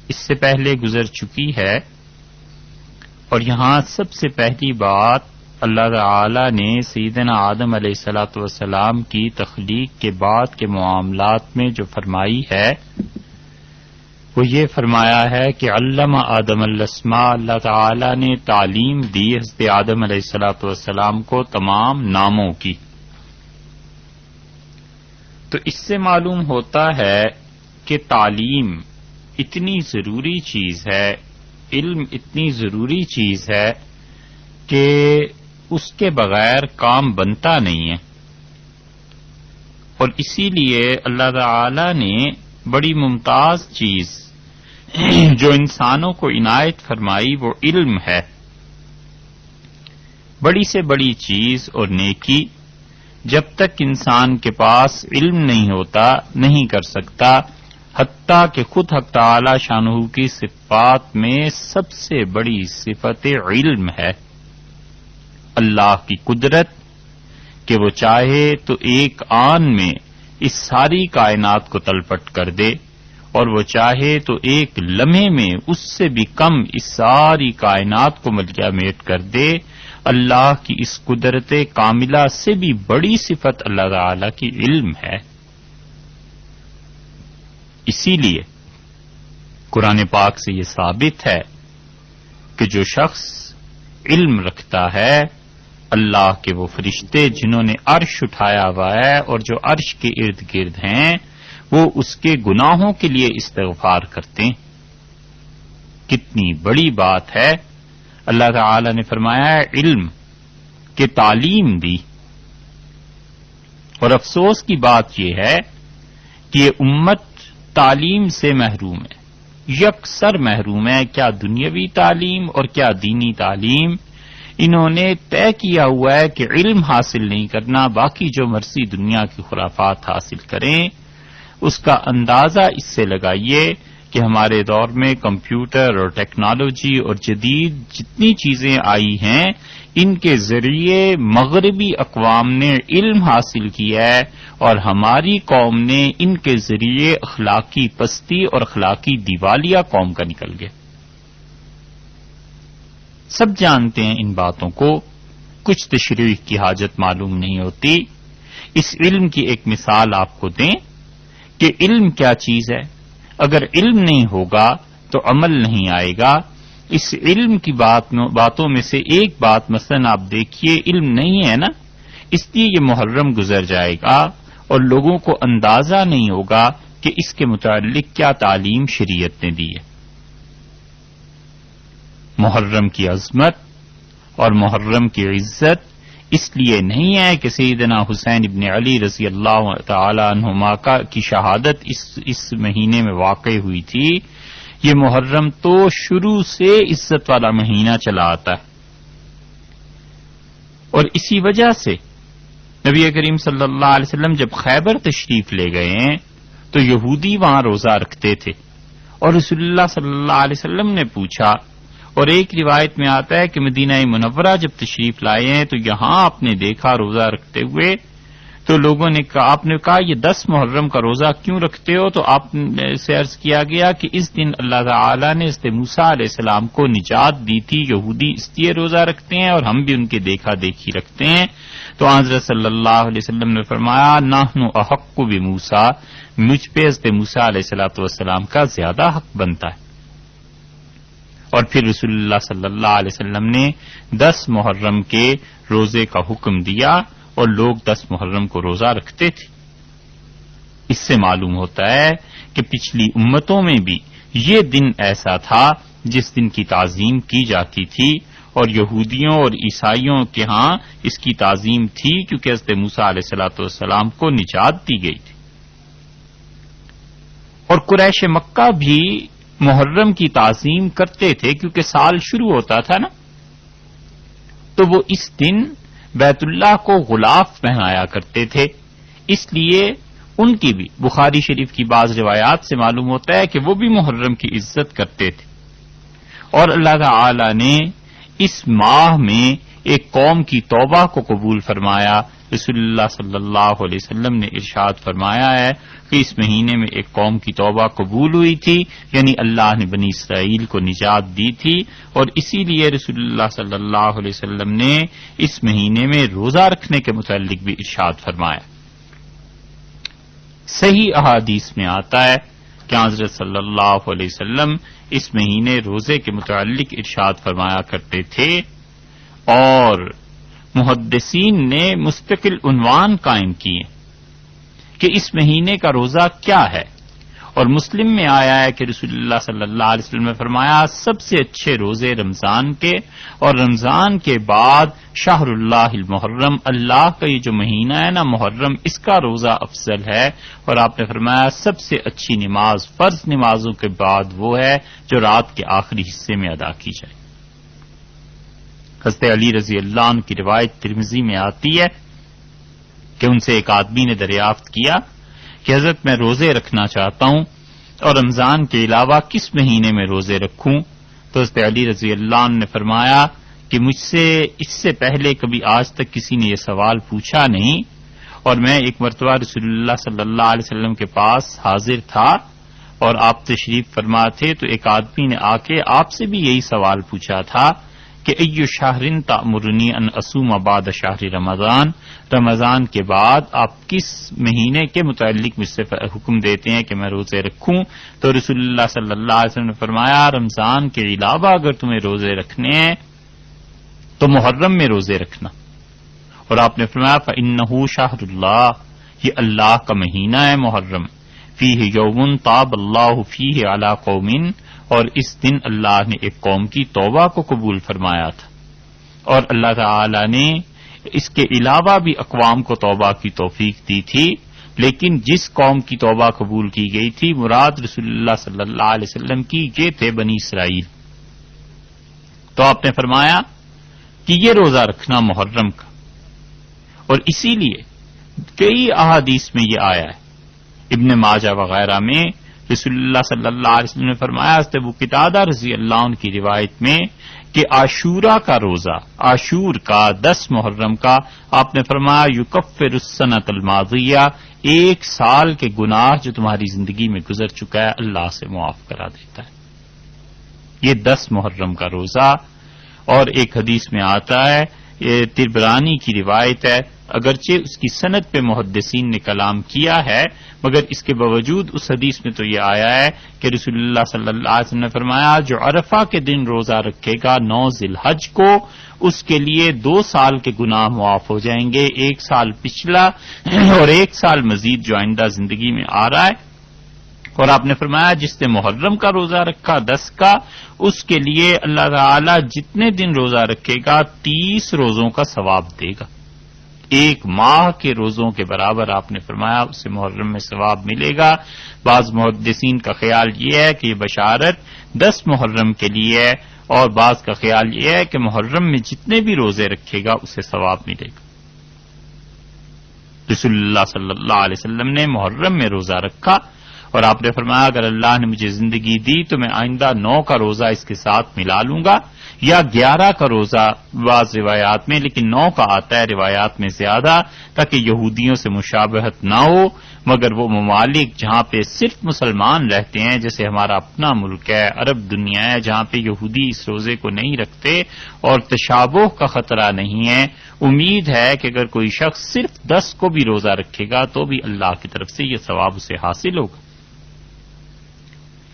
اس سے پہلے گزر چکی ہے، اور یہاں سب سے پہلی بات اللہ تعالی نے سیدنا آدم علیہ الصلوۃ والسلام کی تخلیق کے بعد کے معاملات میں جو فرمائی ہے وہ یہ فرمایا ہے کہ علم آدم الاسماء، اللہ تعالی نے تعلیم دی حضرت آدم علیہ الصلوۃ والسلام کو تمام ناموں کی. تو اس سے معلوم ہوتا ہے کہ تعلیم اتنی ضروری چیز ہے، علم اتنی ضروری چیز ہے کہ اس کے بغیر کام بنتا نہیں ہے. اور اسی لیے اللہ تعالی نے بڑی ممتاز چیز جو انسانوں کو عنایت فرمائی وہ علم ہے. بڑی سے بڑی چیز اور نیکی جب تک انسان کے پاس علم نہیں ہوتا نہیں کر سکتا، حتیٰ کہ خود حق تعالی شانہ کی صفات میں سب سے بڑی صفت علم ہے. اللہ کی قدرت کہ وہ چاہے تو ایک آن میں اس ساری کائنات کو تلپٹ کر دے، اور وہ چاہے تو ایک لمحے میں اس سے بھی کم اس ساری کائنات کو ملیا میٹ کر دے. اللہ کی اس قدرت کاملہ سے بھی بڑی صفت اللہ تعالی کی علم ہے. اسی لیے قرآن پاک سے یہ ثابت ہے کہ جو شخص علم رکھتا ہے، اللہ کے وہ فرشتے جنہوں نے عرش اٹھایا ہوا ہے اور جو عرش کے ارد گرد ہیں، وہ اس کے گناہوں کے لیے استغفار کرتے ہیں. کتنی بڑی بات ہے. اللہ تعالی نے فرمایا ہے علم کہ تعلیم دی. اور افسوس کی بات یہ ہے کہ یہ امت تعلیم سے محروم ہے، یکسر محروم ہے. کیا دنیاوی تعلیم اور کیا دینی تعلیم. انہوں نے طے کیا ہوا ہے کہ علم حاصل نہیں کرنا، باقی جو مرضی دنیا کی خرافات حاصل کریں. اس کا اندازہ اس سے لگائیے کہ ہمارے دور میں کمپیوٹر اور ٹیکنالوجی اور جدید جتنی چیزیں آئی ہیں، ان کے ذریعے مغربی اقوام نے علم حاصل کیا ہے، اور ہماری قوم نے ان کے ذریعے اخلاقی پستی اور اخلاقی دیوالیہ قوم کا نکل گیا. سب جانتے ہیں ان باتوں کو، کچھ تشریح کی حاجت معلوم نہیں ہوتی. اس علم کی ایک مثال آپ کو دیں کہ علم کیا چیز ہے. اگر علم نہیں ہوگا تو عمل نہیں آئے گا. اس علم کی باتوں میں سے ایک بات مثلا آپ دیکھیے، علم نہیں ہے نا، اس لیے یہ محرم گزر جائے گا اور لوگوں کو اندازہ نہیں ہوگا کہ اس کے متعلق کیا تعلیم شریعت نے دی ہے. محرم کی عظمت اور محرم کی عزت اس لیے نہیں ہے کہ سیدنا حسین ابن علی رضی اللہ تعالی عنہما کی شہادت اس مہینے میں واقع ہوئی تھی. یہ محرم تو شروع سے عزت والا مہینہ چلا آتا ہے، اور اسی وجہ سے نبی کریم صلی اللہ علیہ وسلم جب خیبر تشریف لے گئے ہیں تو یہودی وہاں روزہ رکھتے تھے، اور رسول اللہ صلی اللہ علیہ وسلم نے پوچھا، اور ایک روایت میں آتا ہے کہ مدینہ منورہ جب تشریف لائے ہیں تو یہاں آپ نے دیکھا روزہ رکھتے ہوئے، تو لوگوں نے کہا، آپ نے کہا یہ 10 محرم کا روزہ کیوں رکھتے ہو؟ تو آپ سے عرض کیا گیا کہ اس دن اللہ تعالی نے حضرت موسیٰ علیہ السلام کو نجات دی تھی، یہودی اس لیے روزہ رکھتے ہیں اور ہم بھی ان کے دیکھا دیکھی رکھتے ہیں. تو حضرت صلی اللہ علیہ وسلم نے فرمایا نحن احق بموسیٰ، مجھ پہ حضرت موسیٰ علیہ السلام کا زیادہ حق بنتا ہے. اور پھر رسول اللہ صلی اللہ علیہ وسلم نے 10 محرم کے روزے کا حکم دیا اور لوگ 10 محرم کو روزہ رکھتے تھے. اس سے معلوم ہوتا ہے کہ پچھلی امتوں میں بھی یہ دن ایسا تھا جس دن کی تعظیم کی جاتی تھی، اور یہودیوں اور عیسائیوں کے ہاں اس کی تعظیم تھی کیونکہ حضرت موسیٰ علیہ السلام کو نجات دی گئی تھی. اور قریش مکہ بھی محرم کی تعظیم کرتے تھے کیونکہ سال شروع ہوتا تھا نا، تو وہ اس دن بیت اللہ کو غلاف پہنایا کرتے تھے. اس لیے ان کی بھی بخاری شریف کی بعض روایات سے معلوم ہوتا ہے کہ وہ بھی محرم کی عزت کرتے تھے. اور اللہ تعالی نے اس ماہ میں ایک قوم کی توبہ کو قبول فرمایا. رسول اللہ صلی اللہ علیہ وسلم نے ارشاد فرمایا ہے کہ اس مہینے میں ایک قوم کی توبہ قبول ہوئی تھی، یعنی اللہ نے بنی اسرائیل کو نجات دی تھی، اور اسی لیے رسول اللہ صلی اللہ علیہ وسلم نے اس مہینے میں روزہ رکھنے کے متعلق بھی ارشاد فرمایا. صحیح احادیث میں آتا ہے کہ حضرت صلی اللہ علیہ وسلم اس مہینے روزے کے متعلق ارشاد فرمایا کرتے تھے، اور محدثین نے مستقل عنوان قائم کیے کہ اس مہینے کا روزہ کیا ہے. اور مسلم میں آیا ہے کہ رسول اللہ صلی اللہ علیہ وسلم نے فرمایا سب سے اچھے روزے رمضان کے، اور رمضان کے بعد شہر اللہ المحرم، اللہ کا یہ جو مہینہ ہے نا محرم، اس کا روزہ افضل ہے. اور آپ نے فرمایا سب سے اچھی نماز فرض نمازوں کے بعد وہ ہے جو رات کے آخری حصے میں ادا کی جائے. حضرت علی رضی اللہ عنہ کی روایت ترمذی میں آتی ہے کہ ان سے ایک آدمی نے دریافت کیا کہ حضرت میں روزے رکھنا چاہتا ہوں اور رمضان کے علاوہ کس مہینے میں روزے رکھوں؟ تو حضرت علی رضی اللہ عنہ نے فرمایا کہ مجھ سے اس سے پہلے کبھی آج تک کسی نے یہ سوال پوچھا نہیں، اور میں ایک مرتبہ رسول اللہ صلی اللہ علیہ وسلم کے پاس حاضر تھا اور آپ تشریف فرما تھے، تو ایک آدمی نے آ کے آپ سے بھی یہی سوال پوچھا تھا کہ ایو شہرن تأمرنی ان اصوم بعد شہر رمضان، رمضان کے بعد آپ کس مہینے کے متعلق مجھ سے حکم دیتے ہیں کہ میں روزے رکھوں؟ تو رسول اللہ صلی اللہ علیہ وسلم نے فرمایا رمضان کے علاوہ اگر تمہیں روزے رکھنے ہیں تو محرم میں روزے رکھنا. اور آپ نے فرمایا فإنہ شہر اللہ، یہ اللہ کا مہینہ ہے محرم، فیہ یوم تاب اللہ فیہ علی قوم، اور اس دن اللہ نے ایک قوم کی توبہ کو قبول فرمایا تھا. اور اللہ تعالی نے اس کے علاوہ بھی اقوام کو توبہ کی توفیق دی تھی، لیکن جس قوم کی توبہ قبول کی گئی تھی مراد رسول اللہ صلی اللہ علیہ وسلم کی یہ تھے بنی اسرائیل. تو آپ نے فرمایا کہ یہ روزہ رکھنا محرم کا، اور اسی لیے کئی احادیث میں یہ آیا ہے. ابن ماجہ وغیرہ میں رسول اللہ صلی اللہ علیہ وسلم نے فرمایا حضرت ابو قتادہ رضی اللہ عنہ کی روایت میں کہ عاشورہ کا روزہ، عاشور کا 10 محرم کا، آپ نے فرمایا یکفر السنۃ الماضیہ، 1 سال کے گناہ جو تمہاری زندگی میں گزر چکا ہے اللہ سے معاف کرا دیتا ہے. یہ 10 محرم کا روزہ. اور ایک حدیث میں آتا ہے، یہ طبرانی کی روایت ہے، اگرچہ اس کی سند پہ محدثین نے کلام کیا ہے، مگر اس کے باوجود اس حدیث میں تو یہ آیا ہے کہ رسول اللہ صلی اللہ علیہ وسلم نے فرمایا جو عرفہ کے دن روزہ رکھے گا 9 ذی الحج کو، اس کے لیے 2 سال کے گناہ معاف ہو جائیں گے، 1 سال پچھلا اور 1 سال مزید جو آئندہ زندگی میں آ رہا ہے. اور آپ نے فرمایا جس نے محرم کا روزہ رکھا 10 کا، اس کے لیے اللہ تعالی جتنے دن روزہ رکھے گا 30 روزوں کا ثواب دے گا. ایک ماہ کے روزوں کے برابر آپ نے فرمایا اسے محرم میں ثواب ملے گا۔ بعض محدثین کا خیال یہ ہے کہ یہ بشارت 10 محرم کے لیے ہے، اور بعض کا خیال یہ ہے کہ محرم میں جتنے بھی روزے رکھے گا اسے ثواب ملے گا۔ رسول اللہ صلی اللہ علیہ وسلم نے محرم میں روزہ رکھا اور آپ نے فرمایا اگر اللہ نے مجھے زندگی دی تو میں آئندہ 9 کا روزہ اس کے ساتھ ملا لوں گا، یا 11 کا روزہ بعض روایات میں، لیکن 9 کا آتا ہے روایات میں زیادہ، تاکہ یہودیوں سے مشابہت نہ ہو، مگر وہ ممالک جہاں پہ صرف مسلمان رہتے ہیں، جیسے ہمارا اپنا ملک ہے، عرب دنیا ہے، جہاں پہ یہودی اس روزے کو نہیں رکھتے اور تشابہ کا خطرہ نہیں ہے، امید ہے کہ اگر کوئی شخص صرف 10 کو بھی روزہ رکھے گا تو بھی اللہ کی طرف سے یہ ثواب اسے حاصل ہوگا۔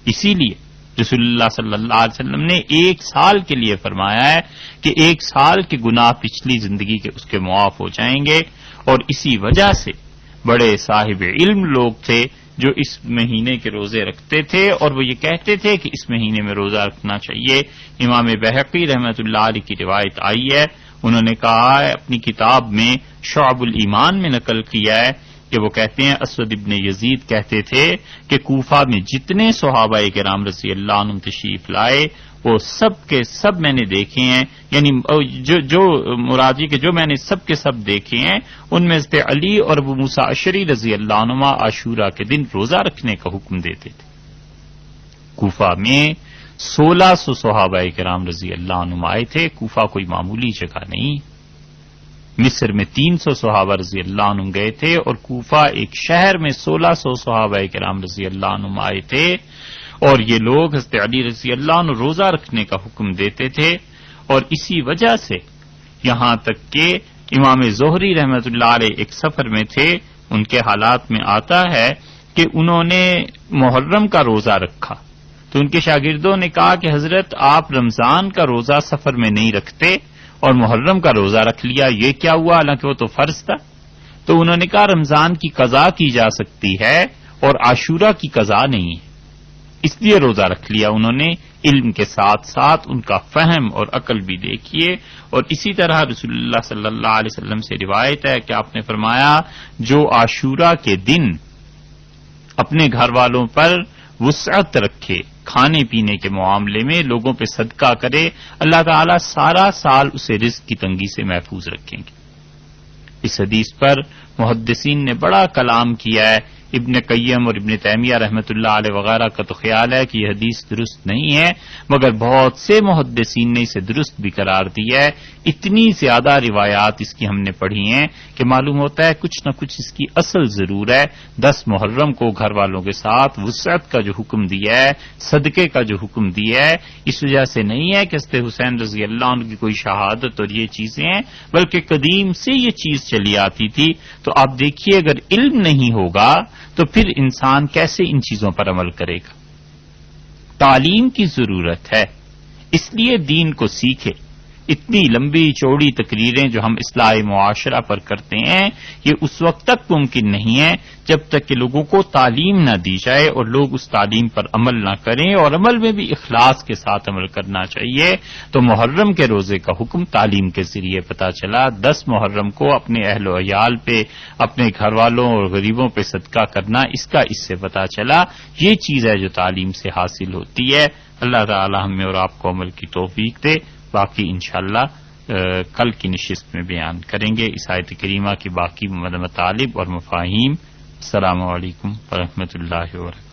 اسی لیے رسول اللہ صلی اللہ علیہ وسلم نے 1 سال کے لیے فرمایا ہے کہ 1 سال کے گناہ پچھلی زندگی کے اس کے معاف ہو جائیں گے، اور اسی وجہ سے بڑے صاحب علم لوگ تھے جو اس مہینے کے روزے رکھتے تھے، اور وہ یہ کہتے تھے کہ اس مہینے میں روزہ رکھنا چاہیے۔ امام بہقی رحمۃ اللہ علیہ کی روایت آئی ہے، انہوں نے کہا ہے اپنی کتاب میں شعب الایمان میں نقل کیا ہے کہ وہ کہتے ہیں اسود ابن یزید کہتے تھے کہ کوفہ میں جتنے صحابہ کرام رضی اللہ عنہم تشریف لائے وہ سب کے سب میں نے دیکھے ہیں، یعنی جو مرادی کے جو میں نے سب کے سب دیکھے ہیں، ان میں سے علی اور ابو موسیٰ اشعری رضی اللہ عنہما عاشورہ کے دن روزہ رکھنے کا حکم دیتے تھے۔ کوفہ میں 1600 صحابہ کرام رضی اللہ عنہم آئے تھے، کوفہ کوئی معمولی جگہ نہیں۔ مصر میں 300 صحابہ رضی اللہ عنہ گئے تھے، اور کوفہ ایک شہر میں 1600 صحابہ کرام رضی اللہ عنہ آئے تھے، اور یہ لوگ حضرت علی رضی اللہ عنہ روزہ رکھنے کا حکم دیتے تھے، اور اسی وجہ سے یہاں تک کہ امام زہری رحمۃ اللہ علیہ ایک سفر میں تھے، ان کے حالات میں آتا ہے کہ انہوں نے محرم کا روزہ رکھا، تو ان کے شاگردوں نے کہا کہ حضرت آپ رمضان کا روزہ سفر میں نہیں رکھتے اور محرم کا روزہ رکھ لیا، یہ کیا ہوا؟ حالانکہ وہ تو فرض تھا۔ تو انہوں نے کہا رمضان کی قضا کی جا سکتی ہے اور عاشورہ کی قضا نہیں ہے، اس لیے روزہ رکھ لیا انہوں نے۔ علم کے ساتھ ساتھ ان کا فہم اور عقل بھی دیکھیے۔ اور اسی طرح رسول اللہ صلی اللہ علیہ وسلم سے روایت ہے کہ آپ نے فرمایا جو عاشورہ کے دن اپنے گھر والوں پر وسعت رکھے کھانے پینے کے معاملے میں، لوگوں پہ صدقہ کرے، اللہ تعالیٰ سارا سال اسے رزق کی تنگی سے محفوظ رکھیں گے۔ اس حدیث پر محدثین نے بڑا کلام کیا ہے، ابن قیم اور ابن تیمیہ رحمۃ اللہ علیہ وغیرہ کا تو خیال ہے کہ یہ حدیث درست نہیں ہے، مگر بہت سے محدثین نے اسے درست بھی قرار دیا ہے۔ اتنی زیادہ روایات اس کی ہم نے پڑھی ہیں کہ معلوم ہوتا ہے کچھ نہ کچھ اس کی اصل ضرور ہے۔ 10 محرم کو گھر والوں کے ساتھ وسعت کا جو حکم دیا ہے، صدقے کا جو حکم دیا ہے، اس وجہ سے نہیں ہے کہ حضرت حسین رضی اللہ عنہ کی کوئی شہادت اور یہ چیزیں ہیں، بلکہ قدیم سے یہ چیز چلی آتی تھی۔ تو آپ دیکھیے اگر علم نہیں ہوگا تو پھر انسان کیسے ان چیزوں پر عمل کرے گا؟ تعلیم کی ضرورت ہے، اس لیے دین کو سیکھے۔ اتنی لمبی چوڑی تقریریں جو ہم اصلاح معاشرہ پر کرتے ہیں، یہ اس وقت تک ممکن نہیں ہے جب تک کہ لوگوں کو تعلیم نہ دی جائے اور لوگ اس تعلیم پر عمل نہ کریں، اور عمل میں بھی اخلاص کے ساتھ عمل کرنا چاہیے۔ تو محرم کے روزے کا حکم تعلیم کے ذریعے پتہ چلا۔ 10 محرم کو اپنے اہل و عیال پہ، اپنے گھر والوں اور غریبوں پہ صدقہ کرنا، اس کا اس سے پتہ چلا۔ یہ چیز ہے جو تعلیم سے حاصل ہوتی ہے۔ اللہ تعالی ہمیں اور آپ کو عمل کی توفیق دے۔ باقی انشاءاللہ کل کی نشست میں بیان کریں گے اس آیت کریمہ کی باقی مطالب اور مفاہیم۔ السلام علیکم ورحمۃ اللہ وبرکاتہ۔